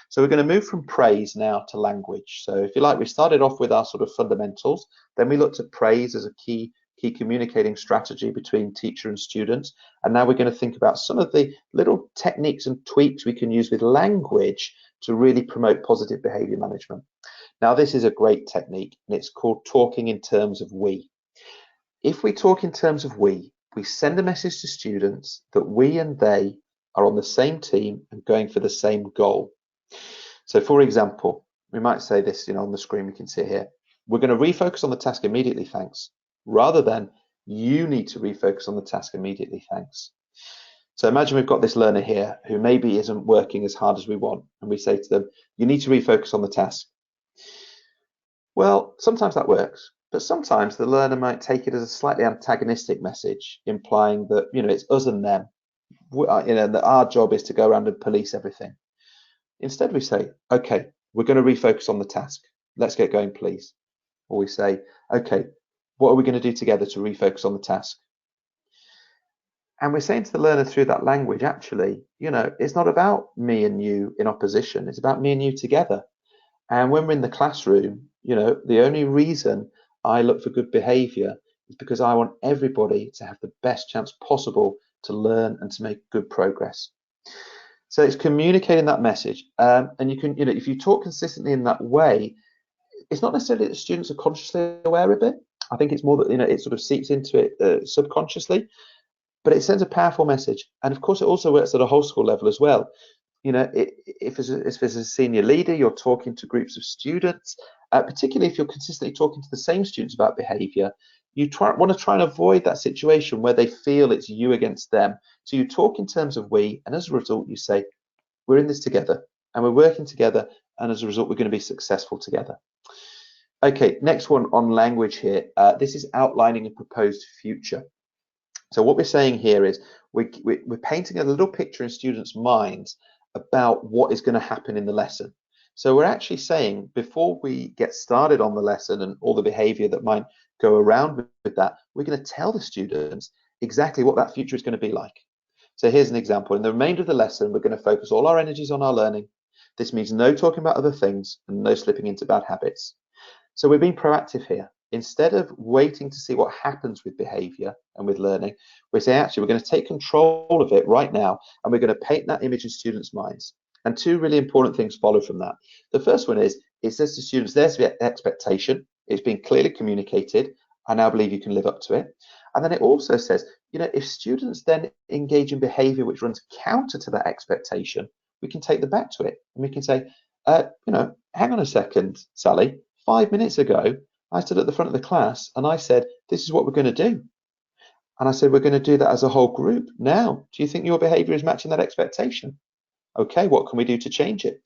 Speaker 2: So we're going to move from praise now to language. So if you like, we started off with our sort of fundamentals. Then we looked at praise as a key communicating strategy between teacher and students. And now we're going to think about some of the little techniques and tweaks we can use with language to really promote positive behavior management. Now, this is a great technique, and it's called talking in terms of we. If we talk in terms of we send a message to students that we and they are on the same team and going for the same goal. So for example, we might say this, on the screen, we can see it here. We're going to refocus on the task immediately, thanks, rather than you need to refocus on the task immediately, thanks. So imagine we've got this learner here who maybe isn't working as hard as we want, and we say to them, you need to refocus on the task. Well, sometimes that works, but sometimes the learner might take it as a slightly antagonistic message, implying that, it's us and them, that our job is to go around and police everything. Instead, we say, okay, we're going to refocus on the task. Let's get going, please. Or we say, okay, what are we going to do together to refocus on the task? And we're saying to the learner through that language, actually, it's not about me and you in opposition. It's about me and you together. And when we're in the classroom, the only reason I look for good behavior is because I want everybody to have the best chance possible to learn and to make good progress. So it's communicating that message. And you can, if you talk consistently in that way, it's not necessarily that students are consciously aware of it. I think it's more that, it sort of seeps into it subconsciously, but it sends a powerful message. And of course, it also works at a whole school level as well. If as a senior leader, you're talking to groups of students, particularly if you're consistently talking to the same students about behavior, you want to try and avoid that situation where they feel it's you against them. So you talk in terms of we, and as a result, you say, we're in this together, and we're working together, and as a result, we're going to be successful together. Okay, next one on language here. This is outlining a proposed future. So what we're saying here is we're painting a little picture in students' minds about what is going to happen in the lesson. So we're actually saying, before we get started on the lesson and all the behavior that might go around with that, we're going to tell the students exactly what that future is going to be like. So here's an example. In the remainder of the lesson, we're going to focus all our energies on our learning. This means no talking about other things and no slipping into bad habits. So we're being proactive here. Instead of waiting to see what happens with behavior and with learning, we say, actually, we're going to take control of it right now, and we're going to paint that image in students' minds. And two really important things follow from that. The first one is, it says to students, there's the expectation. It's been clearly communicated. I now believe you can live up to it. And then it also says, if students then engage in behavior which runs counter to that expectation, we can take them back to it. And we can say, hang on a second, Sally, 5 minutes ago, I stood at the front of the class and I said, this is what we're going to do. And I said, we're going to do that as a whole group. Now, do you think your behavior is matching that expectation? Okay, what can we do to change it?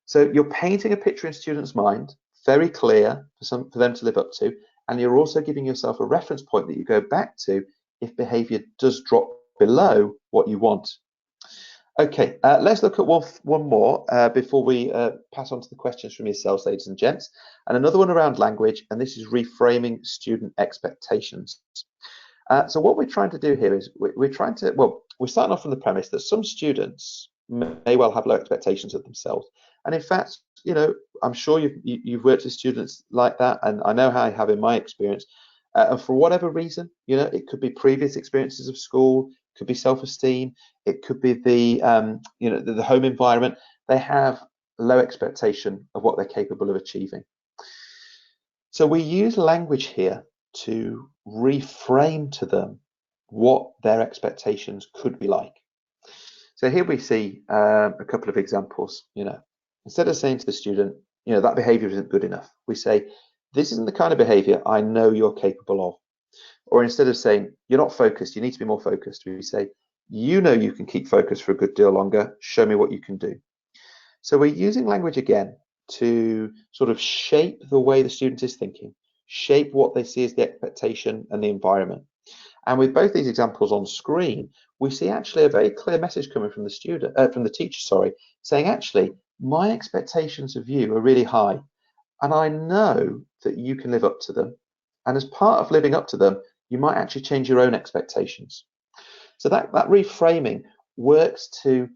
Speaker 2: So you're painting a picture in students' mind, very clear for them to live up to. And you're also giving yourself a reference point that you go back to if behavior does drop below what you want. Okay, let's look at one more before we pass on to the questions from yourselves, ladies and gents, and another one around language, and this is reframing student expectations. So what we're trying to do here is we're starting off from the premise that some students may well have low expectations of themselves, and in fact, I'm sure you've worked with students like that, and I know how I have in my experience. And for whatever reason, it could be previous experiences of school, could be self-esteem, it could be the home environment. They have low expectation of what they're capable of achieving. So we use language here to reframe to them what their expectations could be like. So here we see a couple of examples. Instead of saying to the student, that behavior isn't good enough, we say, this isn't the kind of behavior I know you're capable of. Or instead of saying, you're not focused, you need to be more focused, we say, you know you can keep focused for a good deal longer, show me what you can do. So we're using language again to sort of shape the way the student is thinking, shape what they see as the expectation and the environment. And with both these examples on screen, we see actually a very clear message coming from the teacher, saying, actually, my expectations of you are really high, and I know that you can live up to them. And as part of living up to them, you might actually change your own expectations. So that reframing works to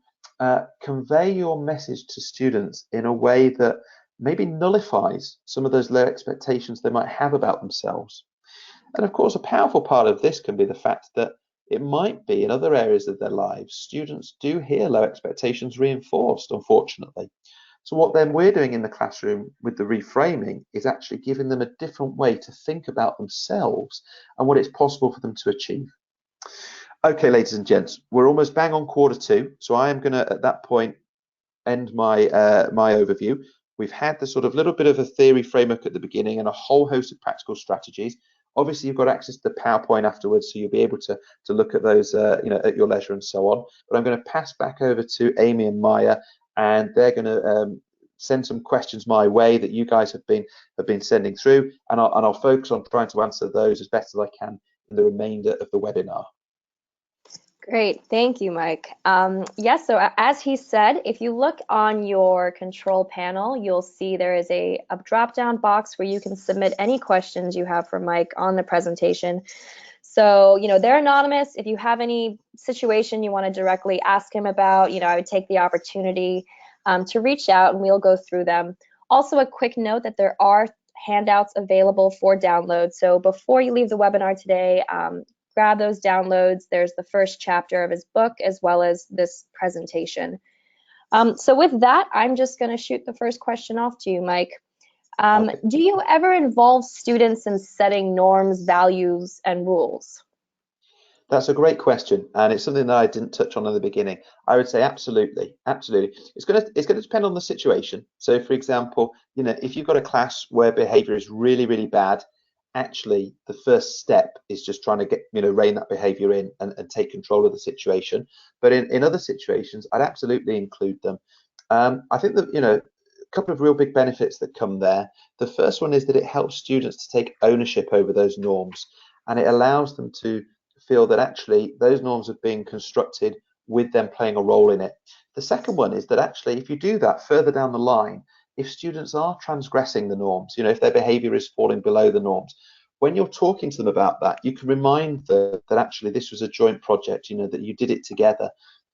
Speaker 2: convey your message to students in a way that maybe nullifies some of those low expectations they might have about themselves. And of course, a powerful part of this can be the fact that it might be in other areas of their lives, students do hear low expectations reinforced, unfortunately. So what then we're doing in the classroom with the reframing is actually giving them a different way to think about themselves and what it's possible for them to achieve. Okay, ladies and gents, we're almost bang on 1:45, so I am going to, at that point, end my overview. We've had the sort of little bit of a theory framework at the beginning and a whole host of practical strategies. Obviously, you've got access to the PowerPoint afterwards, so you'll be able to look at those, at your leisure and so on. But I'm going to pass back over to Amy and Maya, and they're going to send some questions my way that you guys have been sending through, and I'll focus on trying to answer those as best as I can in the remainder of the webinar.
Speaker 1: Great, thank you, Mike. Yes, so as he said, if you look on your control panel, you'll see there is a drop-down box where you can submit any questions you have for Mike on the presentation. So, they're anonymous. If you have any situation you want to directly ask him about, I would take the opportunity to reach out and we'll go through them. Also, a quick note that there are handouts available for download. So before you leave the webinar today, grab those downloads. There's the first chapter of his book as well as this presentation. So with that, I'm just going to shoot the first question off to you, Mike.
Speaker 2: Okay.
Speaker 1: Do you ever involve students in setting norms, values, and rules?
Speaker 2: That's a great question, and it's something that I didn't touch on in the beginning. I would say absolutely, absolutely. It's going to depend on the situation. So, for example, if you've got a class where behaviour is really, really bad, actually the first step is just trying to get rein that behaviour in and take control of the situation. But in other situations, I'd absolutely include them. I think that a couple of real big benefits that come there. The first one is that it helps students to take ownership over those norms, and it allows them to feel that actually those norms are being constructed with them playing a role in it. The second one is that actually if you do that further down the line, if students are transgressing the norms, if their behavior is falling below the norms, when you're talking to them about that, you can remind them that actually this was a joint project, that you did it together,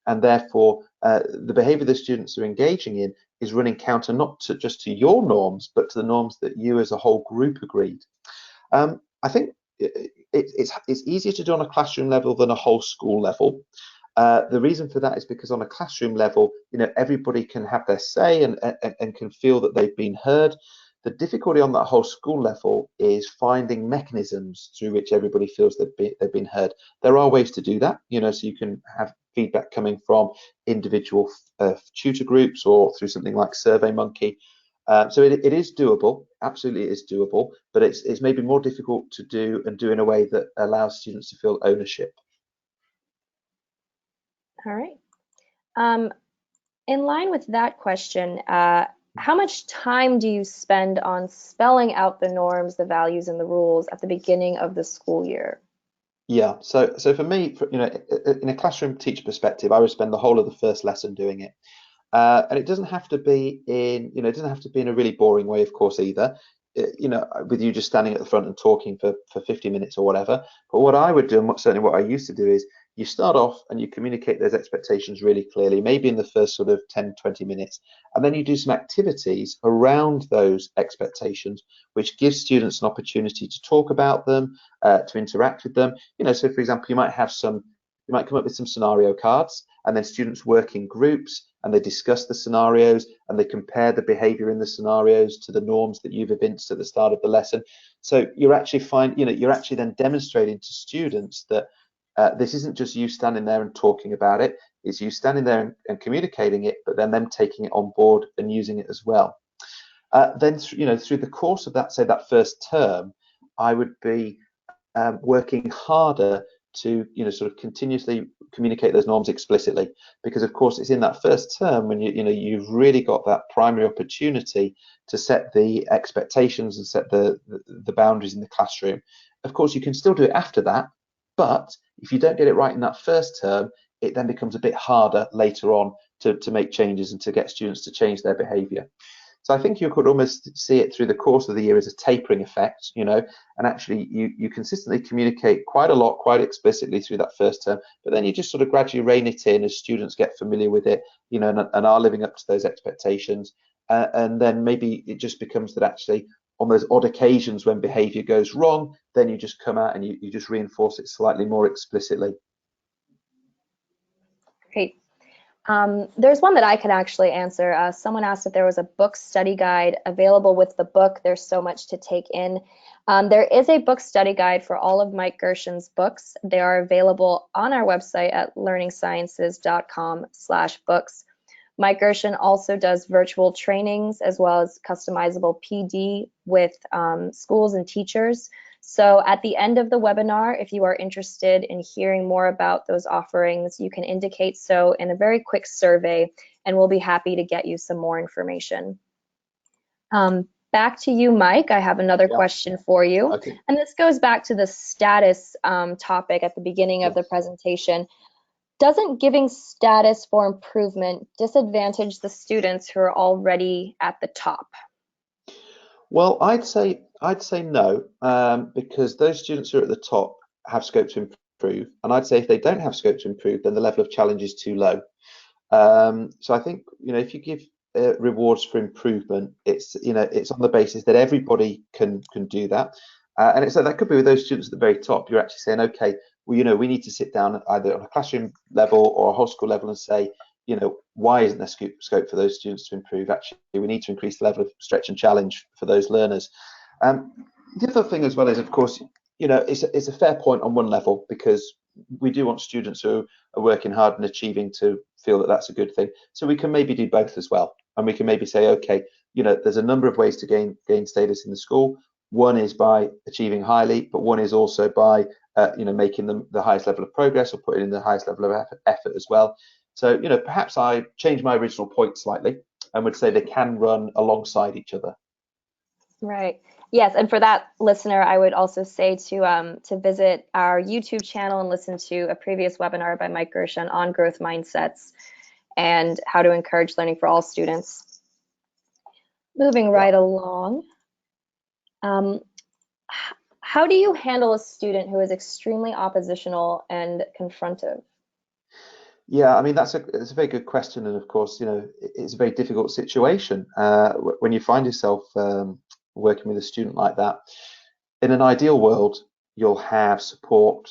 Speaker 2: and therefore the behavior the students are engaging in is running counter not just to your norms, but to the norms that you as a whole group agreed. I think it's easier to do on a classroom level than a whole school level. The reason for that is because on a classroom level, everybody can have their say and can feel that they've been heard. The difficulty on that whole school level is finding mechanisms through which everybody feels they've been heard. There are ways to do that, so you can have feedback coming from individual tutor groups or through something like SurveyMonkey. So it is doable, absolutely it is doable, but it's maybe more difficult to do in a way that allows students to feel ownership.
Speaker 1: All right. In line with that question, how much time do you spend on spelling out the norms, the values, and the rules at the beginning of the school year?
Speaker 2: Yeah, so for me, in a classroom teacher perspective, I would spend the whole of the first lesson doing it. And it doesn't have to be it doesn't have to be in a really boring way, of course, either. With you just standing at the front and talking for 50 minutes or whatever. But what I would do, and certainly what I used to do, is you start off and you communicate those expectations really clearly, maybe in the first sort of 10, 20 minutes. And then you do some activities around those expectations, which gives students an opportunity to talk about them, to interact with them. So for example, you might come up with some scenario cards, and then students work in groups and they discuss the scenarios and they compare the behavior in the scenarios to the norms that you've evinced at the start of the lesson. So you're actually you're actually then demonstrating to students that this isn't just you standing there and talking about it, it's you standing there and communicating it, but then them taking it on board and using it as well. Then through the course of that, say that first term, I would be working harder to sort of continuously communicate those norms explicitly, because of course it's in that first term when you've really got that primary opportunity to set the expectations and set the boundaries in the classroom. Of course you can still do it after that, but if you don't get it right in that first term, it then becomes a bit harder later on to make changes and to get students to change their behavior. So I think you could almost see it through the course of the year as a tapering effect, and actually you consistently communicate quite a lot, quite explicitly through that first term, but then you just sort of gradually rein it in as students get familiar with it, and are living up to those expectations. And then maybe it just becomes that actually on those odd occasions when behavior goes wrong, then you just come out and you just reinforce it slightly more explicitly.
Speaker 1: Great. There's one that I can actually answer. Someone asked if there was a book study guide available with the book. There's so much to take in. There is a book study guide for all of Mike Gershon's books. They are available on our website at learningsciences.com/books. Mike Gershon also does virtual trainings as well as customizable PD with schools and teachers. So at the end of the webinar, if you are interested in hearing more about those offerings, you can indicate so in a very quick survey, and we'll be happy to get you some more information. Back to you, Mike. I have another
Speaker 2: Yeah.
Speaker 1: question for you.
Speaker 2: Okay.
Speaker 1: And this goes back to the status topic at the beginning of the
Speaker 2: Yes.
Speaker 1: presentation. Doesn't giving status for improvement disadvantage the students who are already at the top?
Speaker 2: Well, I'd say no, because those students who are at the top have scope to improve, and I'd say if they don't have scope to improve, then the level of challenge is too low. So I think if you give rewards for improvement, it's on the basis that everybody can do that, and so that could be with those students at the very top. You're actually saying, okay, well, we need to sit down either on a classroom level or a whole school level and say, why isn't there scope for those students to improve? Actually, we need to increase the level of stretch and challenge for those learners. The other thing as well is, of course, it's a fair point on one level, because we do want students who are working hard and achieving to feel that that's a good thing. So we can maybe do both as well, and we can maybe say, okay, there's a number of ways to gain status in the school. One is by achieving highly, but one is also by making them the highest level of progress or putting in the highest level of effort as well. So perhaps I change my original point slightly and would say they can run alongside each other.
Speaker 1: Right. Yes, and for that listener, I would also say to visit our YouTube channel and listen to a previous webinar by Mike Gershon on growth mindsets and how to encourage learning for all students. Moving
Speaker 2: Yeah.
Speaker 1: right along, how do you handle a student who is extremely oppositional and confrontive?
Speaker 2: Yeah, I mean that's a very good question, and of course, it's a very difficult situation when you find yourself working with a student like that. In an ideal world, you'll have support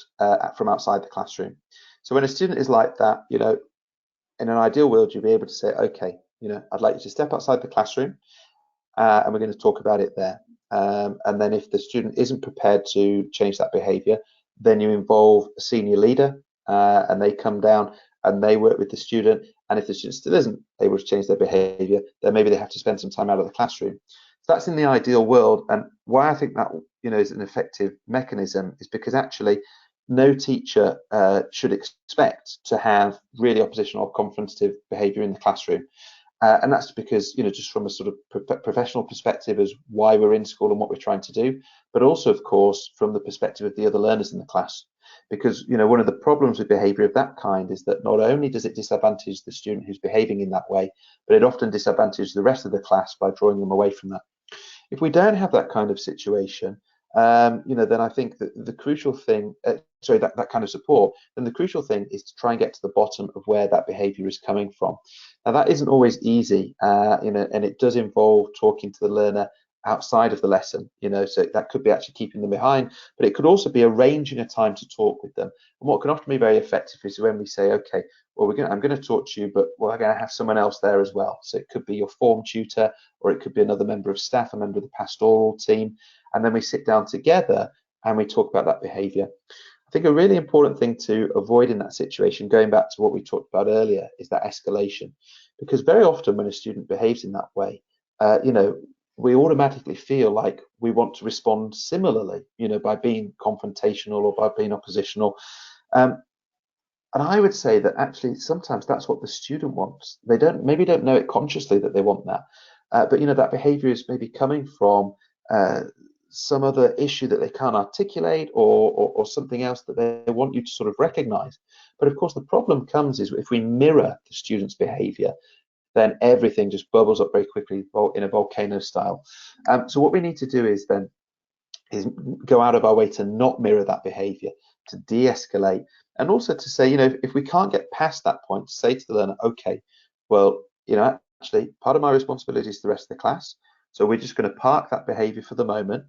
Speaker 2: from outside the classroom. So when a student is like that, in an ideal world, you'll be able to say, okay, I'd like you to step outside the classroom, and we're going to talk about it there. And then if the student isn't prepared to change that behaviour, then you involve a senior leader, and they come down and they work with the student. And if the student still isn't able to change their behaviour, then maybe they have to spend some time out of the classroom. So that's in the ideal world. And why I think that is an effective mechanism is because actually no teacher should expect to have really oppositional or confrontative behaviour in the classroom. And that's because, just from a sort of professional perspective as why we're in school and what we're trying to do, but also, of course, from the perspective of the other learners in the class. Because, one of the problems with behavior of that kind is that not only does it disadvantage the student who's behaving in that way, but it often disadvantages the rest of the class by drawing them away from that. If we don't have that kind of situation, then I think that the crucial thing, that kind of support, then the crucial thing is to try and get to the bottom of where that behaviour is coming from. Now that isn't always easy, and it does involve talking to the learner outside of the lesson, so that could be actually keeping them behind, but it could also be arranging a time to talk with them. And what can often be very effective is when we say, okay, well, I'm going to talk to you, but we're going to have someone else there as well. So it could be your form tutor, or it could be another member of staff, a member of the pastoral team, and then we sit down together and we talk about that behaviour. I think a really important thing to avoid in that situation, going back to what we talked about earlier, is that escalation. Because very often when a student behaves in that way, we automatically feel like we want to respond similarly, by being confrontational or by being oppositional. And I would say that actually sometimes that's what the student wants. They maybe don't know it consciously that they want that, but that behaviour is maybe coming from some other issue that they can't articulate, or something else that they want you to sort of recognise. But of course, the problem comes is if we mirror the student's behaviour, then everything just bubbles up very quickly in a volcano style. So what we need to do is go out of our way to not mirror that behaviour, to de-escalate, and also to say, if we can't get past that point, to say to the learner, okay, well, actually, part of my responsibility is the rest of the class, so we're just going to park that behaviour for the moment.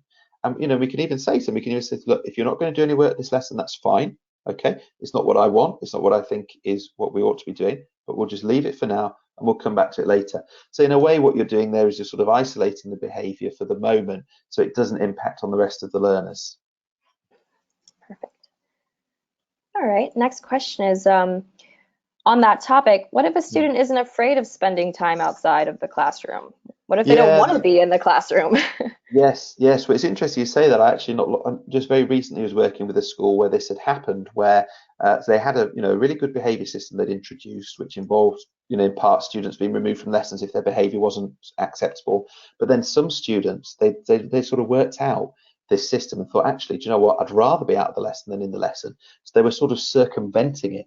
Speaker 2: And we can even say we can even say, look, if you're not going to do any work this lesson, that's fine. Okay, it's not what I want, it's not what I think is what we ought to be doing, but we'll just leave it for now and we'll come back to it later. So in a way, what you're doing there is just sort of isolating the behaviour for the moment, so it doesn't impact on the rest of the learners.
Speaker 1: Perfect. All right, next question is on that topic, what if a student isn't afraid of spending time outside of the classroom? What if they don't
Speaker 2: Yeah,
Speaker 1: want to be in the classroom?
Speaker 2: yes, yes. Well, it's interesting you say that. I actually just very recently was working with a school where this had happened, where they had a a really good behaviour system they'd introduced, which involved in part students being removed from lessons if their behaviour wasn't acceptable. But then some students they sort of worked out this system and thought, actually, do you know what? I'd rather be out of the lesson than in the lesson. So they were sort of circumventing it.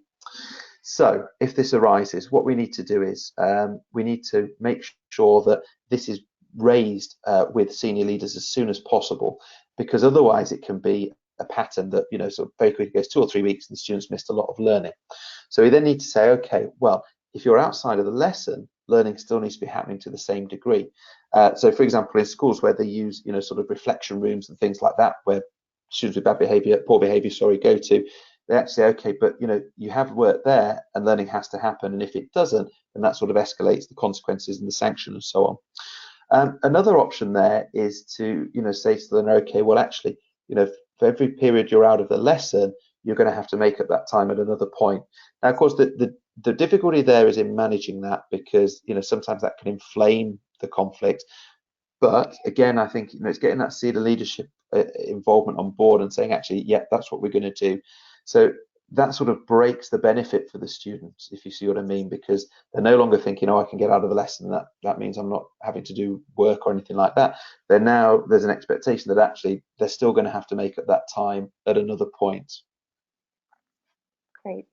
Speaker 2: So if this arises, what we need to do is we need to make sure that this is raised with senior leaders as soon as possible, because otherwise it can be a pattern that sort of very quickly goes 2 or 3 weeks and the students missed a lot of learning. So we then need to say, okay, well, if you're outside of the lesson, learning still needs to be happening to the same degree. So for example, in schools where they use sort of reflection rooms and things like that, where students with bad behavior, poor behavior, sorry, go to, they actually say, okay, but you have work there and learning has to happen. And if it doesn't, then that sort of escalates the consequences and the sanction and so on. Another option there is to, say to the learner, okay, well, actually, for every period you're out of the lesson, you're going to have to make up that time at another point. Now, of course, the difficulty there is in managing that, because, sometimes that can inflame the conflict. But again, I think, it's getting that senior leadership involvement on board and saying, actually, yeah, that's what we're going to do. So that sort of breaks the benefit for the students, if you see what I mean, because they're no longer thinking, oh, I can get out of the lesson. That means I'm not having to do work or anything like that. There's an expectation that actually they're still going to have to make up that time at another point.
Speaker 1: Great.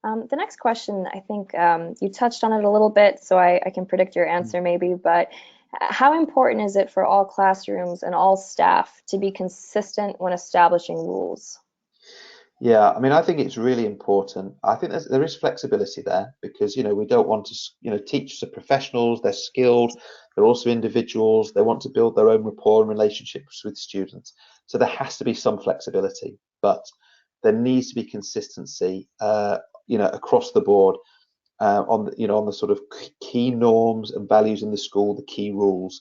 Speaker 1: The next question, I think you touched on it a little bit, so I can predict your answer maybe, but how important is it for all classrooms and all staff to be consistent when establishing rules?
Speaker 2: Yeah, I mean, I think it's really important. I think there is flexibility there, because we don't want to, teachers are professionals, they're skilled, they're also individuals, they want to build their own rapport and relationships with students. So there has to be some flexibility, but there needs to be consistency, across the board, on the sort of key norms and values in the school, the key rules.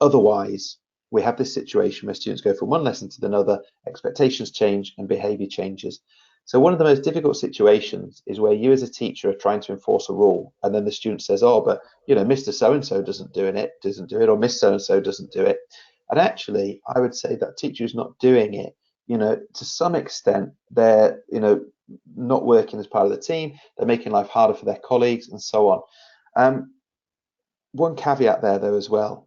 Speaker 2: Otherwise, we have this situation where students go from one lesson to another, expectations change and behavior changes. So one of the most difficult situations is where you as a teacher are trying to enforce a rule, and then the student says, oh, but Mr. So-and-so doesn't do it, or Miss So-and-so doesn't do it. And actually, I would say that teacher is not doing it. To some extent, they're, not working as part of the team, they're making life harder for their colleagues and so on. One caveat there, though, as well.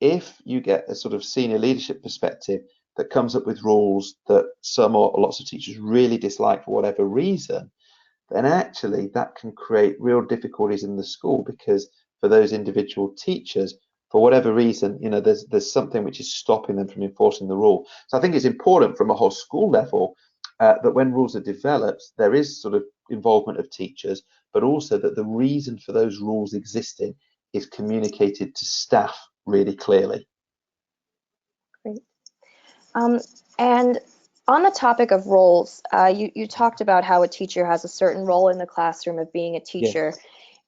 Speaker 2: If you get a sort of senior leadership perspective that comes up with rules that some or lots of teachers really dislike for whatever reason, then actually that can create real difficulties in the school, because for those individual teachers, for whatever reason, there's something which is stopping them from enforcing the rule. So I think it's important from a whole school level that when rules are developed, there is sort of involvement of teachers, but also that the reason for those rules existing is communicated to staff really clearly.
Speaker 1: Great. Um, and on the topic of roles, you talked about how a teacher has a certain role in the classroom of being a teacher.
Speaker 2: Yes.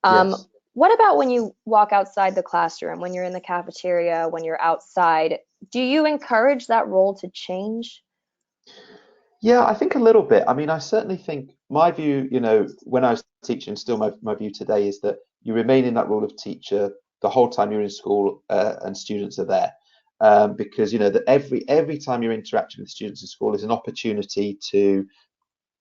Speaker 1: Um,
Speaker 2: Yes.
Speaker 1: what about when you walk outside the classroom, when you're in the cafeteria, when you're outside? Do you encourage that role to change?
Speaker 2: Yeah, I think a little bit. I mean, I certainly think my view, when I was teaching, still my view today is that you remain in that role of teacher the whole time you're in school and students are there. Because that every time you're interacting with students in school is an opportunity to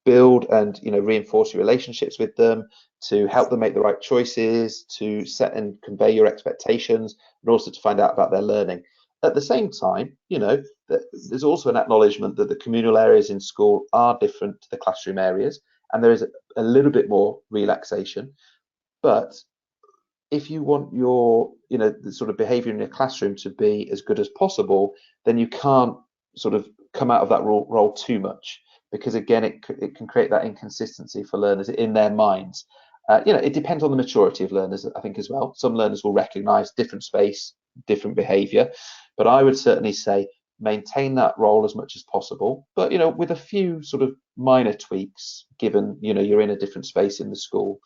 Speaker 2: build and reinforce your relationships with them, to help them make the right choices, to set and convey your expectations, and also to find out about their learning. At the same time, there's also an acknowledgement that the communal areas in school are different to the classroom areas, and there is a little bit more relaxation. But if you want your, the sort of behavior in your classroom to be as good as possible, then you can't sort of come out of that role too much, because again, it can create that inconsistency for learners in their minds. It depends on the maturity of learners, I think, as well. Some learners will recognize different space, different behavior, but I would certainly say maintain that role as much as possible, but with a few sort of minor tweaks, given you're in a different space in the school.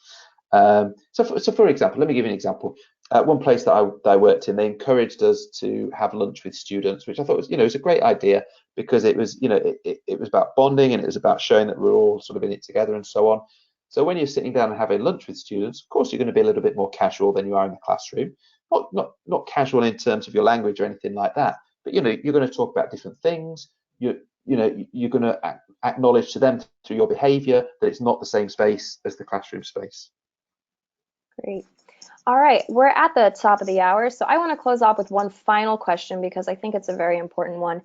Speaker 2: So for example, let me give you an example. One place that I worked in, they encouraged us to have lunch with students, which I thought was a great idea, because it was, it was about bonding, and it was about showing that we're all sort of in it together and so on. So when you're sitting down and having lunch with students, of course, you're going to be a little bit more casual than you are in the classroom. Not casual in terms of your language or anything like that, but you're going to talk about different things. You're going to acknowledge to them through your behaviour that it's not the same space as the classroom space.
Speaker 1: Great. All right, we're at the top of the hour, so I want to close off with one final question because I think it's a very important one.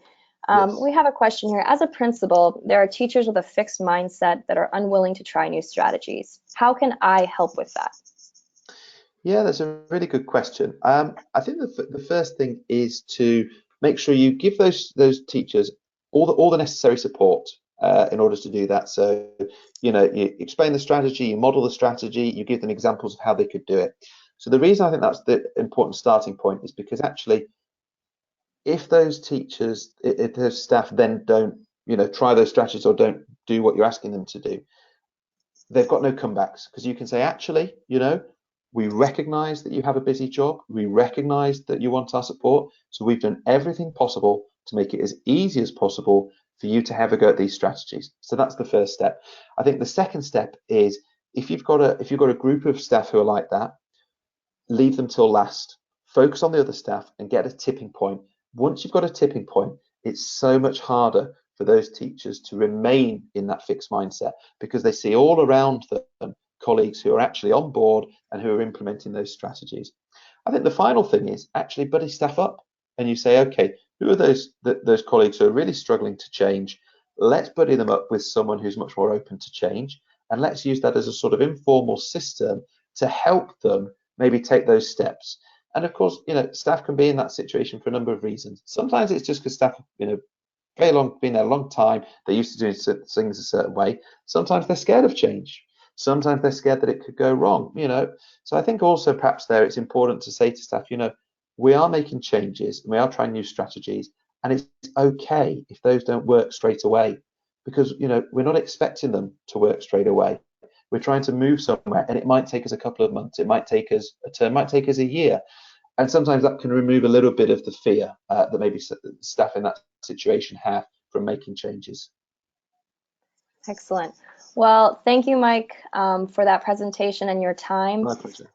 Speaker 2: Yes.
Speaker 1: We have a question here. As a principal, there are teachers with a fixed mindset that are unwilling to try new strategies. How can I help with that?
Speaker 2: Yeah, that's a really good question. I think the first thing is to make sure you give those teachers all the necessary support in order to do that. So, you explain the strategy, you model the strategy, you give them examples of how they could do it. So the reason I think that's the important starting point is because actually, if those teachers, if those staff then don't, try those strategies or don't do what you're asking them to do, they've got no comebacks because you can say, actually, we recognize that you have a busy job. We recognize that you want our support. So we've done everything possible to make it as easy as possible for you to have a go at these strategies. So that's the first step. I think the second step is if you've got a group of staff who are like that, leave them till last. Focus on the other staff and get a tipping point. Once you've got a tipping point, it's so much harder for those teachers to remain in that fixed mindset because they see all around them colleagues who are actually on board and who are implementing those strategies. I think the final thing is actually buddy staff up and you say, okay, who are those colleagues who are really struggling to change? Let's buddy them up with someone who's much more open to change, and let's use that as a sort of informal system to help them maybe take those steps. And of course, staff can be in that situation for a number of reasons. Sometimes it's just because staff, been there a long time, they're used to doing things a certain way. Sometimes they're scared of change. Sometimes they're scared that it could go wrong, So I think also perhaps there it's important to say to staff, we are making changes and we are trying new strategies, and it's okay if those don't work straight away because, we're not expecting them to work straight away. We're trying to move somewhere and it might take us a couple of months, it might take us a term, might take us a year. And sometimes that can remove a little bit of the fear that maybe staff in that situation have from making changes.
Speaker 1: Excellent. Well, thank you, Mike, for that presentation and your time.
Speaker 2: My pleasure.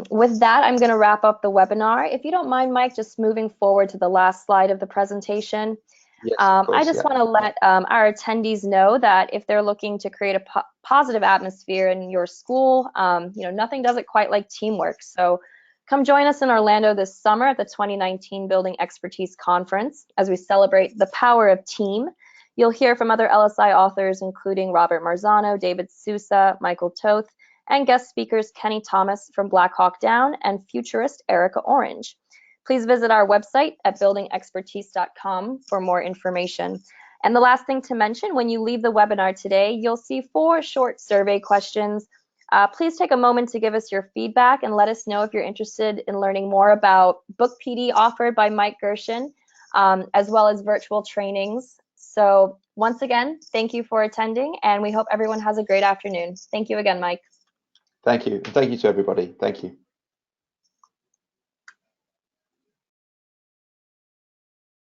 Speaker 1: With that, I'm going to wrap up the webinar. If you don't mind, Mike, just moving forward to the last slide of the presentation.
Speaker 2: Yes, of course,
Speaker 1: I just want to let our attendees know that if they're looking to create a positive atmosphere in your school, nothing does it quite like teamwork. So come join us in Orlando this summer at the 2019 Building Expertise Conference as we celebrate the power of team. You'll hear from other LSI authors, including Robert Marzano, David Sousa, Michael Toth, and guest speakers Kenny Thomas from Black Hawk Down and futurist Erica Orange. Please visit our website at buildingexpertise.com for more information. And the last thing to mention, when you leave the webinar today, you'll see 4 short survey questions. Please take a moment to give us your feedback and let us know if you're interested in learning more about Book PD offered by Mike Gershon, as well as virtual trainings. So once again, thank you for attending, and we hope everyone has a great afternoon. Thank you again, Mike.
Speaker 2: Thank you. Thank you to everybody. Thank you.